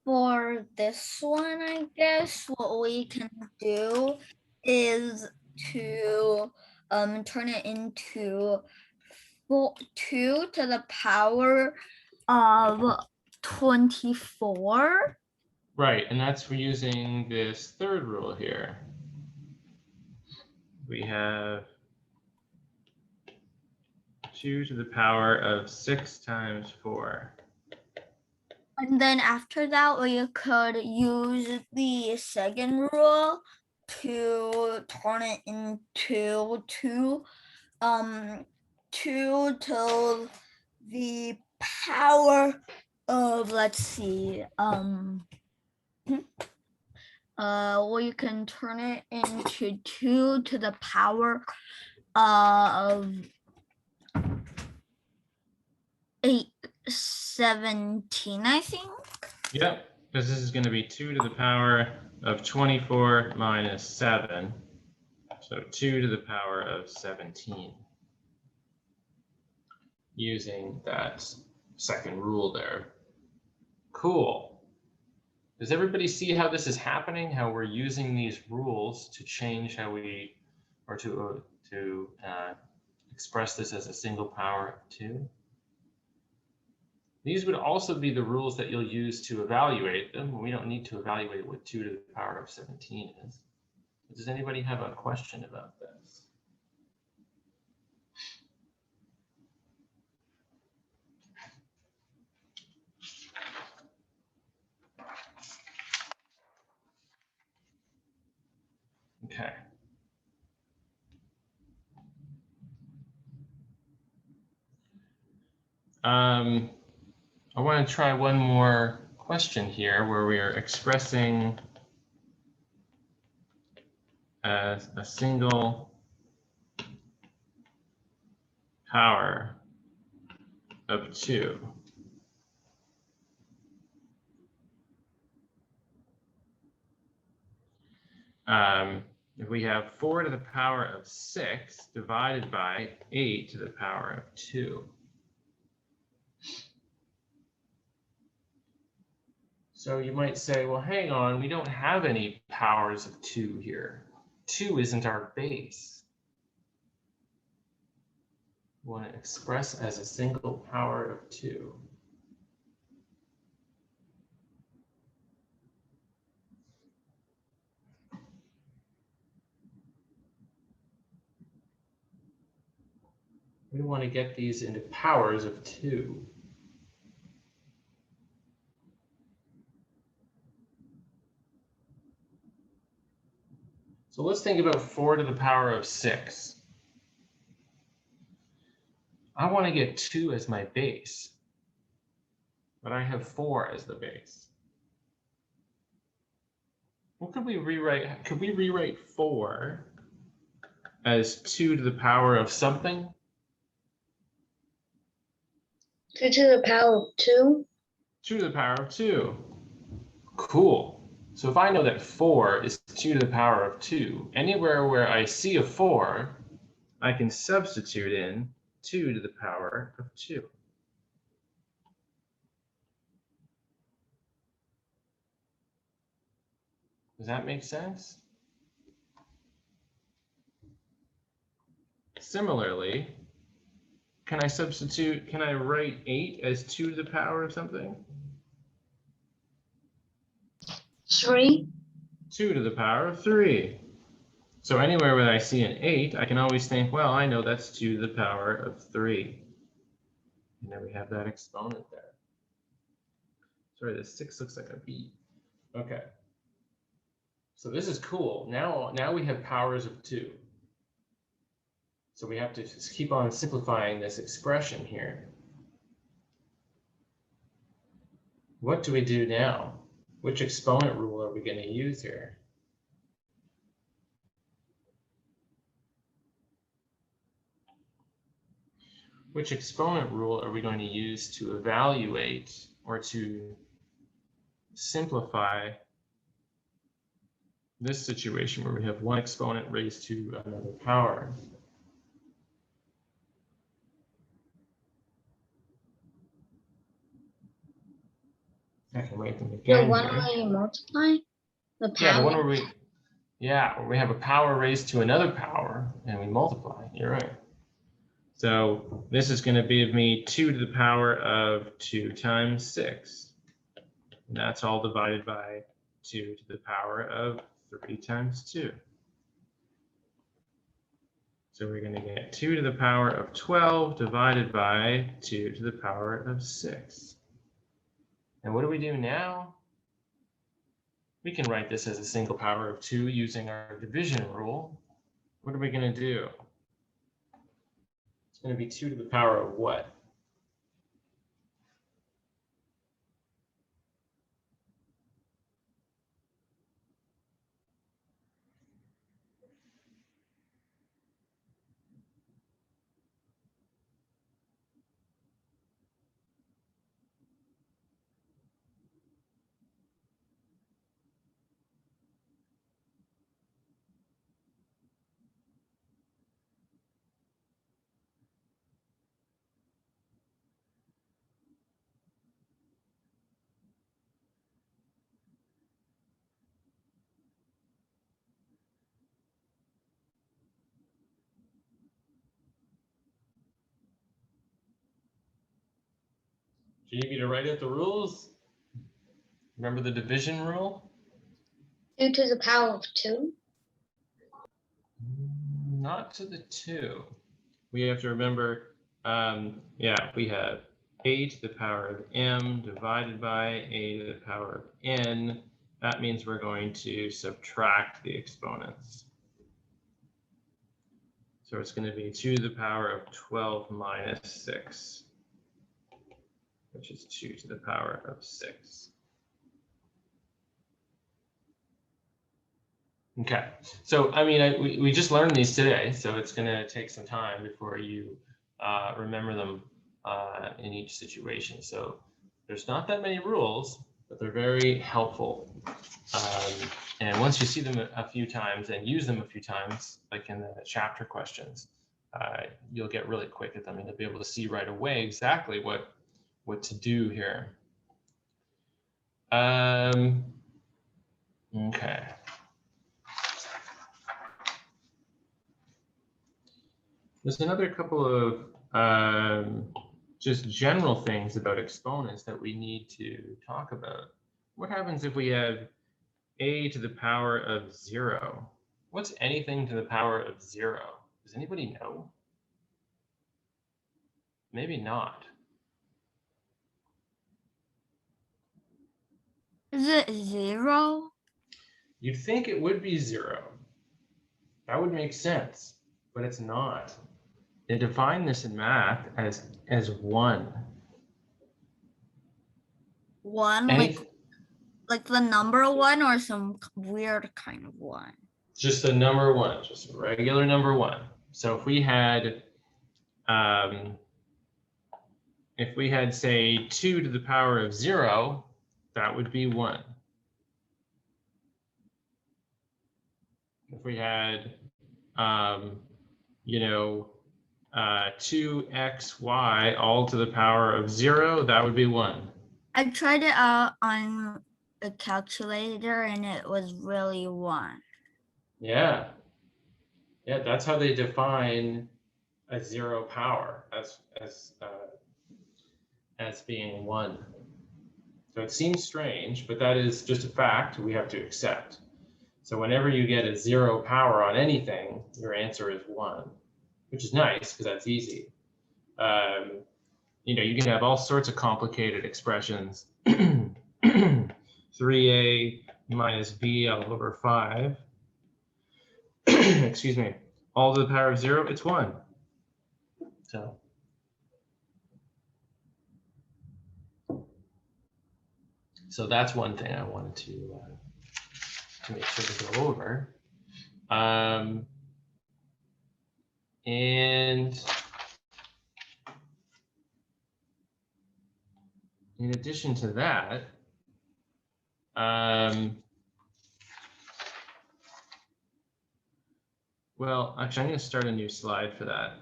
For this one, I guess what we can do is to turn it into 2 to the power of 24. Right, and that's for using this third rule here. We have 2 to the power of 6 times 4. And then after that, we could use the second rule to turn it into 2 to the power of, let's see, we can turn it into 2 to the power of 17, I think. Yep, because this is going to be 2 to the power of 24 minus 7. So 2 to the power of 17. Using that second rule there. Cool. Does everybody see how this is happening? How we're using these rules to change how we, or to express this as a single power of 2? These would also be the rules that you'll use to evaluate them. We don't need to evaluate what 2 to the power of 17 is. Does anybody have a question about this? Okay. I want to try one more question here where we are expressing as a single power of 2. If we have 4 to the power of 6 divided by 8 to the power of 2. So you might say, well, hang on, we don't have any powers of 2 here. 2 isn't our base. We want to express as a single power of 2. We want to get these into powers of 2. So let's think about 4 to the power of 6. I want to get 2 as my base, but I have 4 as the base. What could we rewrite? Could we rewrite 4 as 2 to the power of something? 2 to the power of 2. 2 to the power of 2. Cool. So if I know that 4 is 2 to the power of 2, anywhere where I see a 4, I can substitute in 2 to the power of 2. Does that make sense? Similarly, can I write 8 as 2 to the power of something? 3. 2 to the power of 3. So anywhere where I see an 8, I can always think, well, I know that's 2 to the power of 3. And then we have that exponent there. Sorry, the 6 looks like a B. Okay. So this is cool. Now we have powers of 2. So we have to just keep on simplifying this expression here. What do we do now? Which exponent rule are we going to use here? Which exponent rule are we going to use to evaluate or to simplify this situation where we have one exponent raised to another power? I can write them The again one here. where you multiply? The power? Yeah, the one where we have a power raised to another power and we multiply. You're right. So this is going to give me 2 to the power of 2 times 6. And that's all divided by 2 to the power of 3 times 2. So we're going to get 2 to the power of 12 divided by 2 to the power of 6. And what do we do now? We can write this as a single power of 2 using our division rule. What are we going to do? It's going to be 2 to the power of what? Do you need me to write out the rules? Remember the division rule? 2 to the power of 2. Not to the 2. We have to remember, we have a to the power of m divided by a to the power of n. That means we're going to subtract the exponents. So it's going to be 2 to the power of 12 minus 6, which is 2 to the power of 6. Okay, so I mean, we just learned these today, so it's going to take some time before you remember them in each situation. So there's not that many rules, but they're very helpful. And once you see them a few times and use them a few times, like in the chapter questions, you'll get really quick at them and you'll be able to see right away exactly what to do here. Okay. There's another couple of just general things about exponents that we need to talk about. What happens if we have a to the power of 0? What's anything to the power of 0? Does anybody know? Maybe not. Is it 0? You'd think it would be 0. That would make sense, but it's not. They define this in math as 1. 1, like the number 1 or some weird kind of 1? Just the number 1, just a regular number 1. So if we had say 2 to the power of 0, that would be 1. If we had 2xy all to the power of 0, that would be 1. I tried it out on a calculator and it was really 1. Yeah, that's how they define a 0 power as being 1. So it seems strange, but that is just a fact we have to accept. So whenever you get a 0 power on anything, your answer is 1, which is nice because that's easy. You can have all sorts of complicated expressions. 3a minus b all over 5. Excuse me. All to the power of 0, it's 1. So that's one thing I wanted to make sure to go over. And in addition to that, well, actually, I'm going to start a new slide for that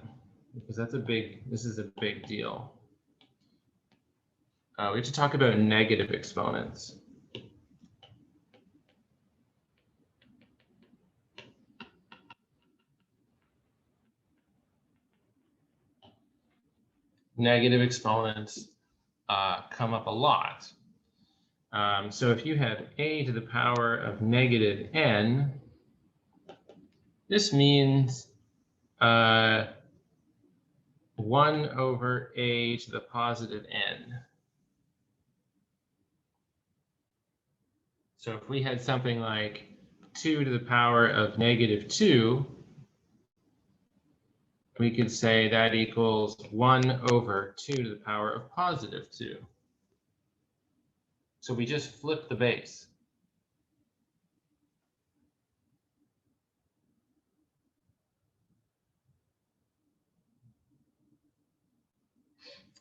because this is a big deal. We have to talk about negative exponents. Negative exponents come up a lot. So if you have a to the power of negative n, this means 1 over a to the positive n. So if we had something like 2 to the power of negative 2, we could say that equals 1 over 2 to the power of positive 2. So we just flip the base.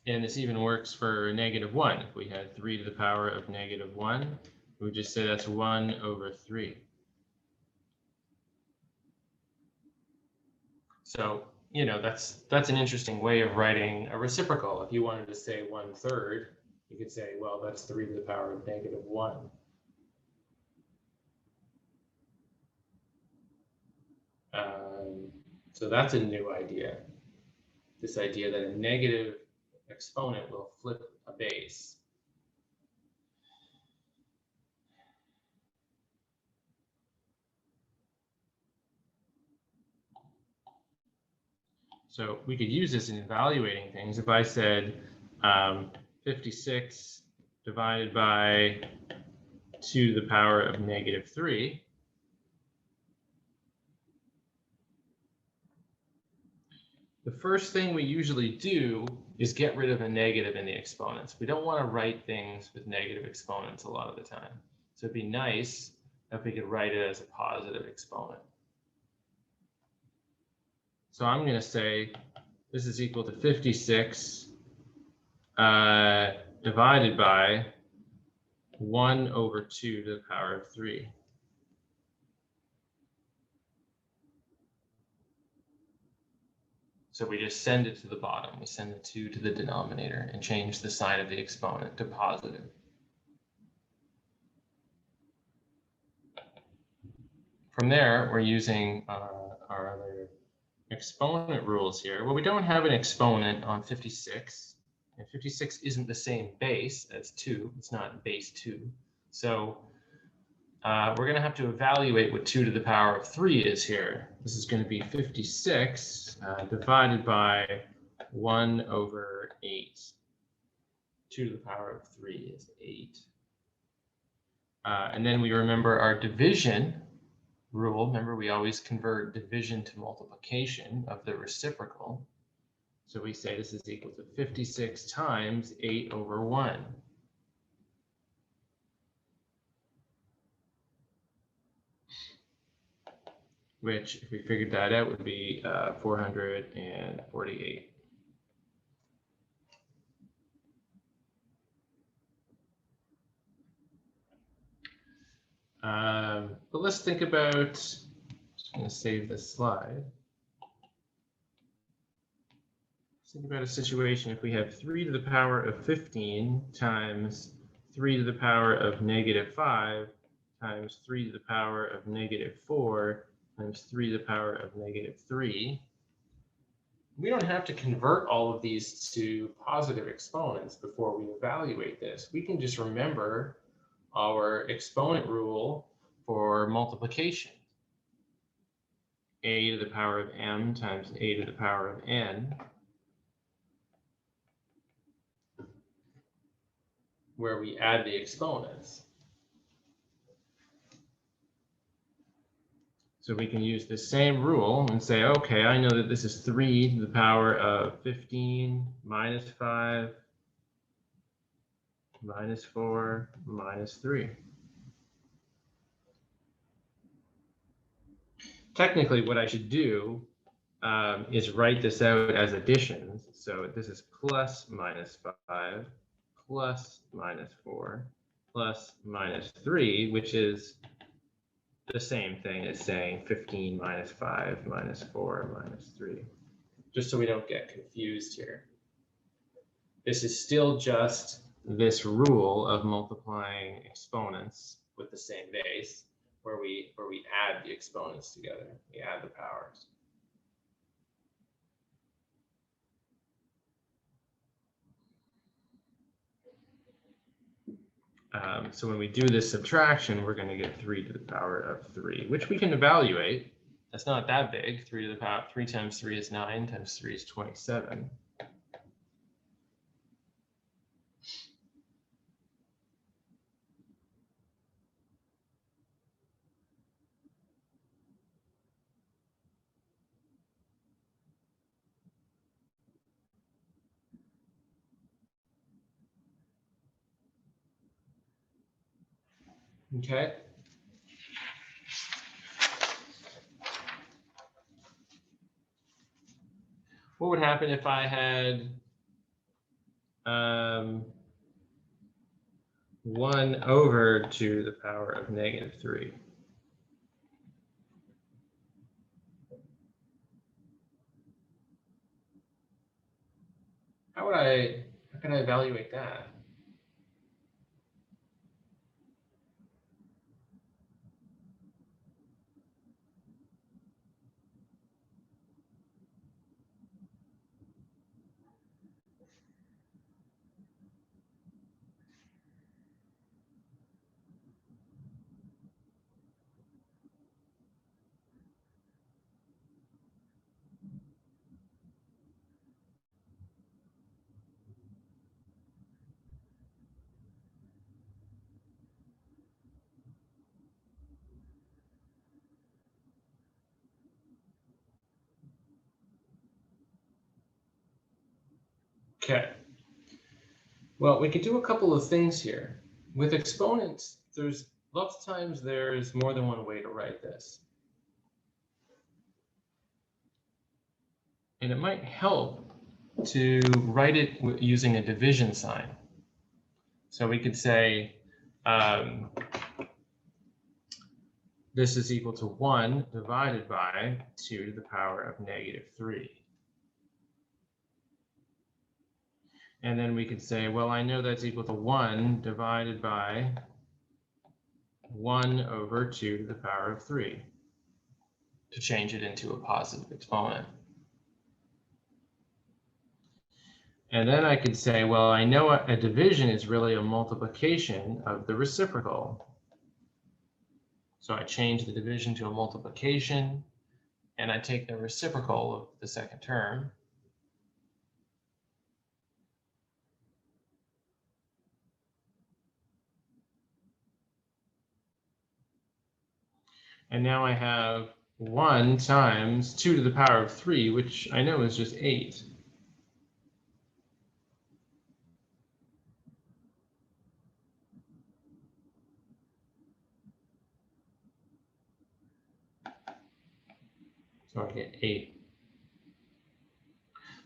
And this even works for negative 1. If we had 3 to the power of negative 1, we would just say that's 1 over 3. So, that's an interesting way of writing a reciprocal. If you wanted to say 1/3, you could say, well, that's 3 to the power of negative 1. So that's a new idea. This idea that a negative exponent will flip a base. So we could use this in evaluating things. If I said 56 divided by 2 to the power of negative 3, the first thing we usually do is get rid of a negative in the exponents. We don't want to write things with negative exponents a lot of the time. So it'd be nice if we could write it as a positive exponent. So I'm going to say this is equal to 56 divided by 1 over 2 to the power of 3. So we just send it to the bottom. We send the 2 to the denominator and change the sign of the exponent to positive. From there, we're using our other exponent rules here. Well, we don't have an exponent on 56, and 56 isn't the same base as 2. It's not base 2. So we're going to have to evaluate what 2 to the power of 3 is here. This is going to be 56 divided by 1 over 8. 2 to the power of 3 is 8. And then we remember our division rule. Remember, we always convert division to multiplication of the reciprocal. So we say this is equal to 56 times 8 over 1. Which, if we figured that out, would be 448. But let's think about, just going to save this slide. Let's think about a situation if we have 3 to the power of 15 times 3 to the power of -5 times 3 to the power of -4 times 3 to the power of -3. We don't have to convert all of these to positive exponents before we evaluate this. We can just remember our exponent rule for multiplication. A to the power of m times a to the power of n, where we add the exponents. So we can use the same rule and say, okay, I know that this is 3 to the power of 15 minus 5 minus 4 minus 3. Technically, what I should do is write this out as additions. So this is plus minus 5 plus minus 4 plus minus 3, which is the same thing as saying 15 minus 5 minus 4 minus 3, just so we don't get confused here. This is still just this rule of multiplying exponents with the same base, where we add the exponents together. We add the powers. So when we do this subtraction, we're going to get 3 to the power of 3, which we can evaluate. That's not that big. 3 to the power 3 times 3 is 9 times 3 is 27. Okay. What would happen if I had 1 over 2 to the power of -3? How can I evaluate that? Okay. Well, we could do a couple of things here. With exponents, there's lots of times there's more than one way to write this. And it might help to write it using a division sign. So we could say this is equal to 1 divided by 2 to the power of -3. And then we could say, well, I know that's equal to 1 divided by 1 over 2 to the power of 3. to change it into a positive exponent. And then I could say, well, I know a division is really a multiplication of the reciprocal. So I change the division to a multiplication, and I take the reciprocal of the second term. And now I have 1 times 2 to the power of 3, which I know is just 8. So I get 8.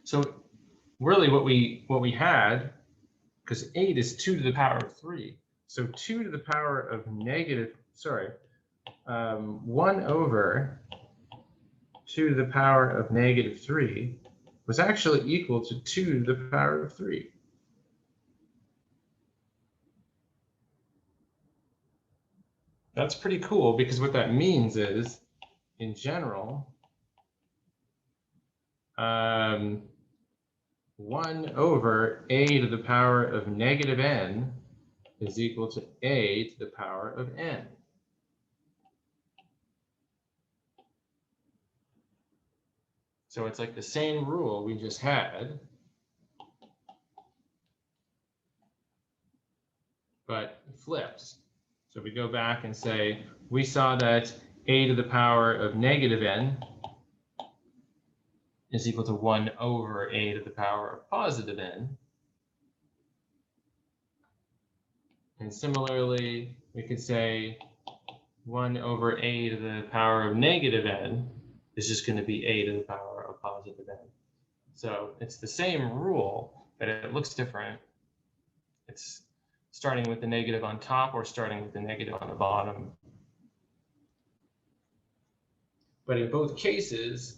So really what we had, because 8 is 2 to the power of 3. So 2 to the power of negative, 1 over 2 to the power of negative 3 was actually equal to 2 to the power of 3. That's pretty cool, because what that means is, in general, 1 over a to the power of negative n is equal to a to the power of n. So it's like the same rule we just had, but flipped. So we go back and say, we saw that a to the power of negative n is equal to 1 over a to the power of positive n. And similarly, we could say 1 over a to the power of negative n is just going to be a to the power of positive n. So it's the same rule, but it looks different. It's starting with the negative on top or starting with the negative on the bottom. But in both cases,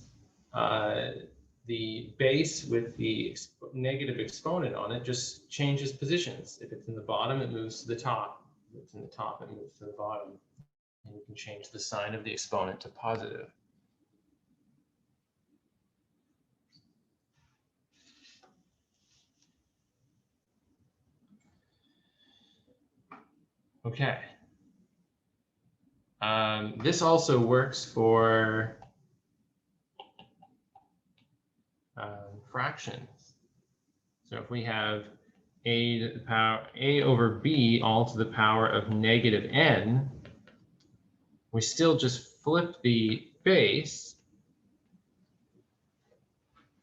the base with the negative exponent on it just changes positions. If it's in the bottom, it moves to the top. If it's in the top, it moves to the bottom. And you can change the sign of the exponent to positive. Okay. This also works for fractions. So if we have a to the power a over b all to the power of negative n, we still just flip the base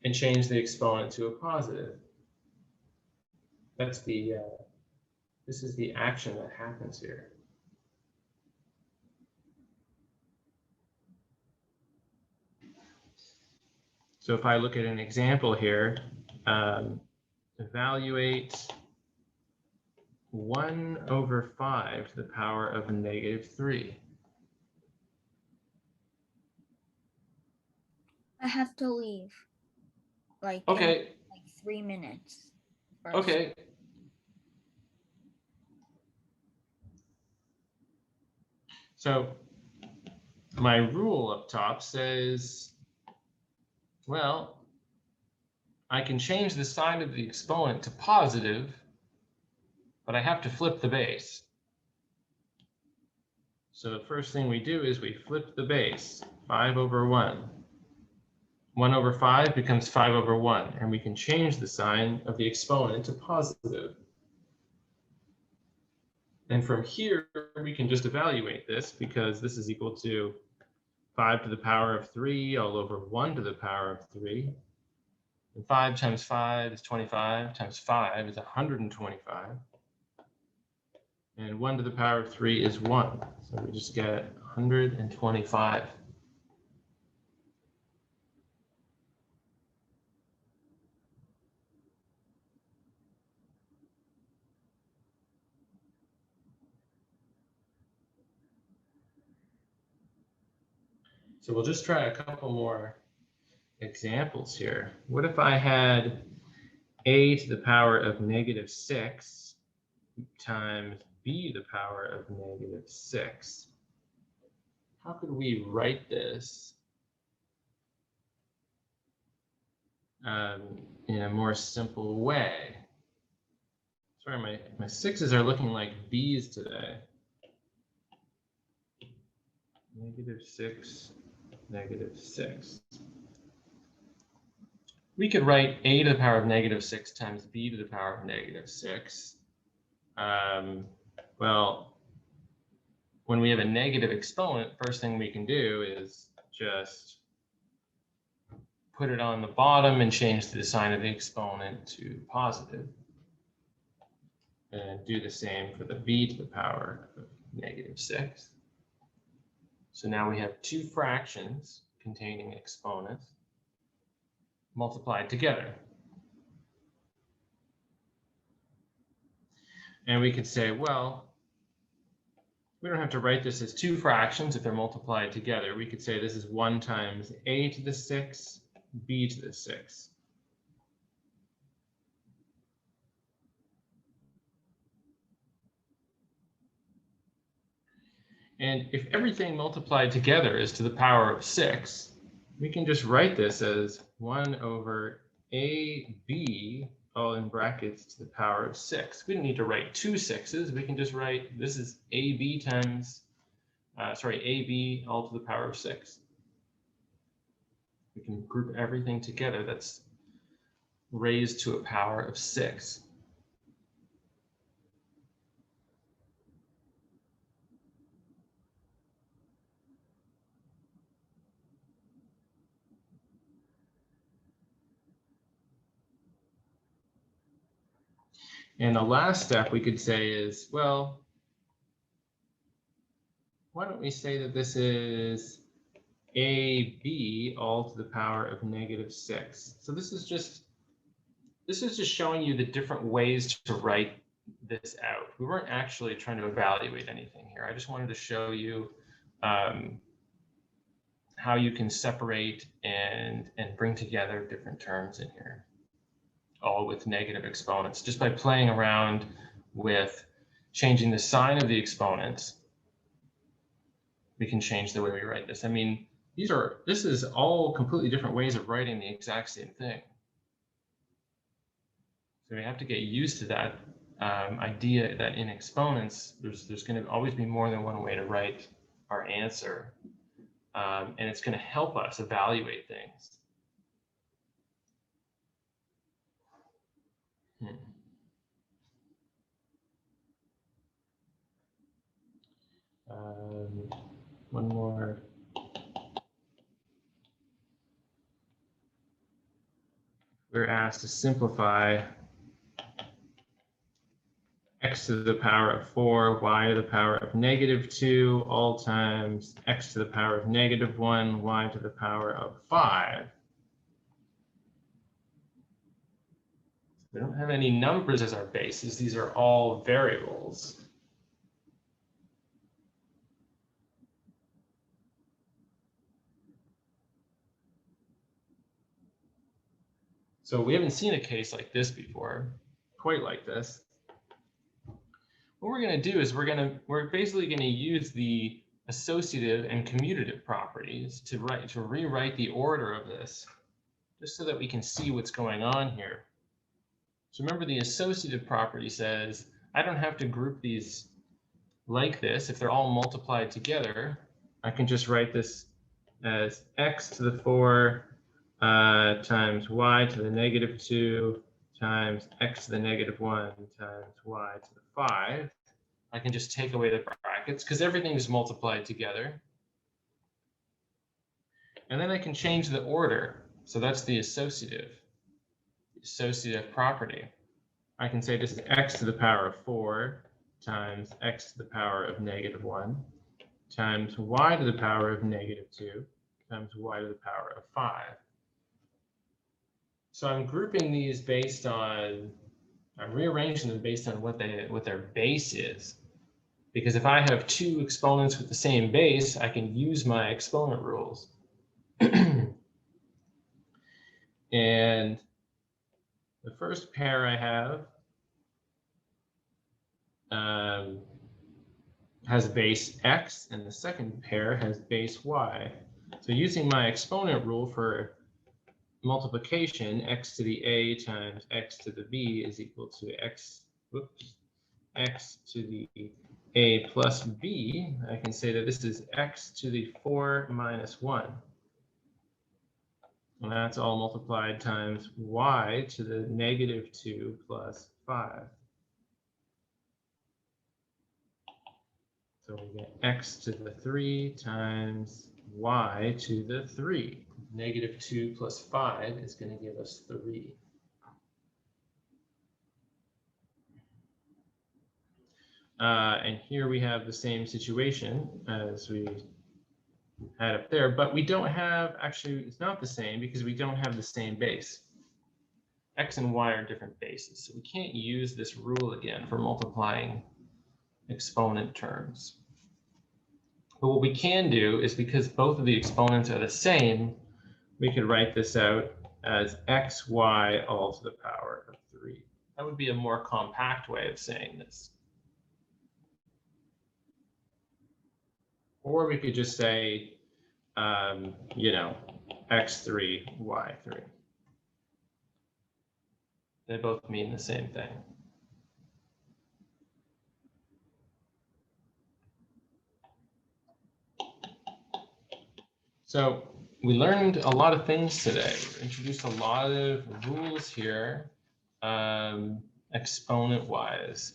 and change the exponent to a positive. That's the this is the action that happens here. So if I look at an example here, evaluate 1 over 5 to the power of negative 3. I have to leave. Like Okay. in like 3 minutes. First. Okay. So my rule up top says, well, I can change the sign of the exponent to positive, but I have to flip the base. So the first thing we do is we flip the base, 5 over 1. 1 over 5 becomes 5 over 1, and we can change the sign of the exponent to positive. And from here, we can just evaluate this, because this is equal to 5 to the power of 3 all over 1 to the power of 3. And 5 times 5 is 25, times 5 is 125. And 1 to the power of 3 is 1. So we just get 125. So we'll just try a couple more examples here. What if I had a to the power of negative 6 times b to the power of negative 6? How could we write this in a more simple way. Sorry, my sixes are looking like B's today. -6, -6. We could write a to the power of -6 times b to the power of -6. Well, when we have a negative exponent, first thing we can do is just put it on the bottom and change the sign of the exponent to positive. And do the same for the b to the power of -6. So now we have two fractions containing exponents multiplied together. And we could say, well, we don't have to write this as two fractions if they're multiplied together. We could say this is 1 times a to the 6, b to the 6. And if everything multiplied together is to the power of 6, we can just write this as 1 over ab, all in brackets, to the power of 6. We don't need to write two 6s. We can just write this is ab times, ab all to the power of 6. We can group everything together that's raised to a power of 6. And the last step we could say is, well, why don't we say that this is ab all to the power of -6. So this is just showing you the different ways to write this out. We weren't actually trying to evaluate anything here. I just wanted to show you how you can separate and bring together different terms in here, all with negative exponents, just by playing around with changing the sign of the exponents. We can change the way we write this. I mean, this is all completely different ways of writing the exact same thing. So we have to get used to that idea that in exponents, there's going to always be more than one way to write our answer. And it's going to help us evaluate things. One more. We're asked to simplify x to the power of 4, y to the power of -2, all times x to the power of -1, y to the power of 5. We don't have any numbers as our bases. These are all variables. So we haven't seen a case like this before, quite like this. What we're going to do is we're basically going to use the associative and commutative properties to rewrite the order of this, just so that we can see what's going on here. So remember, the associative property says I don't have to group these like this. If they're all multiplied together, I can just write this as x to the 4 times y to the -2 times x to the -1 times y to the 5. I can just take away the brackets because everything is multiplied together. And then I can change the order. So that's the associative property. I can say this is x to the power of 4 times x to the power of -1 times y to the power of -2 times y to the power of 5. So I'm grouping these based on, I'm rearranging them based on what their base is. Because if I have two exponents with the same base, I can use my exponent rules. And the first pair I have has base x, and the second pair has base y. So using my exponent rule for multiplication, x to the a times x to the b is equal to x to the a plus b, I can say that this is x to the 4 minus 1. And that's all multiplied times y to the negative 2 plus 5. So we get x to the 3 times y to the 3. Negative 2 plus 5 is going to give us 3. And here we have the same situation as we had up there, but we don't have, actually, it's not the same because we don't have the same base. X and y are different bases, so we can't use this rule again for multiplying exponent terms. But what we can do is, because both of the exponents are the same, we could write this out as xy all to the power of 3. That would be a more compact way of saying this. Or we could just say, you know, x3, y3. They both mean the same thing. So we learned a lot of things today. We introduced a lot of rules here, exponent-wise.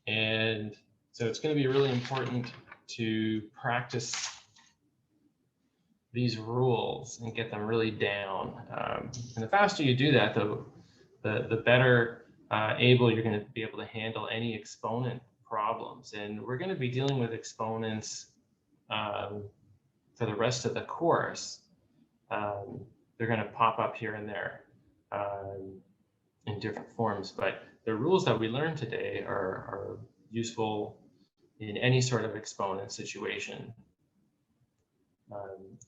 And so it's going to be really important to practice these rules and get them really down. And the faster you do that, the better able you're going to be able to handle any exponent problems. And we're going to be dealing with exponents for the rest of the course. They're going to pop up here and there in different forms, but the rules that we learned today are useful in any sort of exponent situation.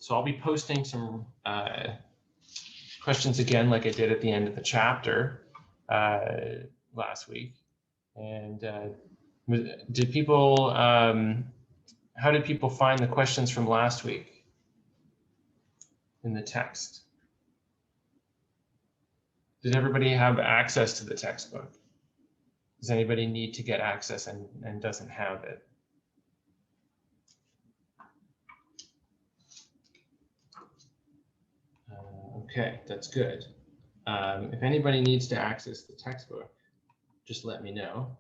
So I'll be posting some questions again, like I did at the end of the chapter last week. And did people, how did people find the questions from last week in the text? Did everybody have access to the textbook? Does anybody need to get access and doesn't have it? Okay, that's good. If anybody needs to access the textbook, just let me know.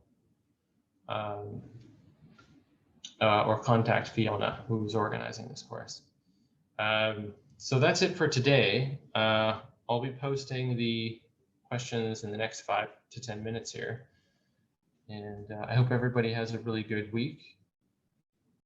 Or contact Fiona, who's organizing this course. So that's it for today. I'll be posting the questions in the next 5 to 10 minutes here. And I hope everybody has a really good week.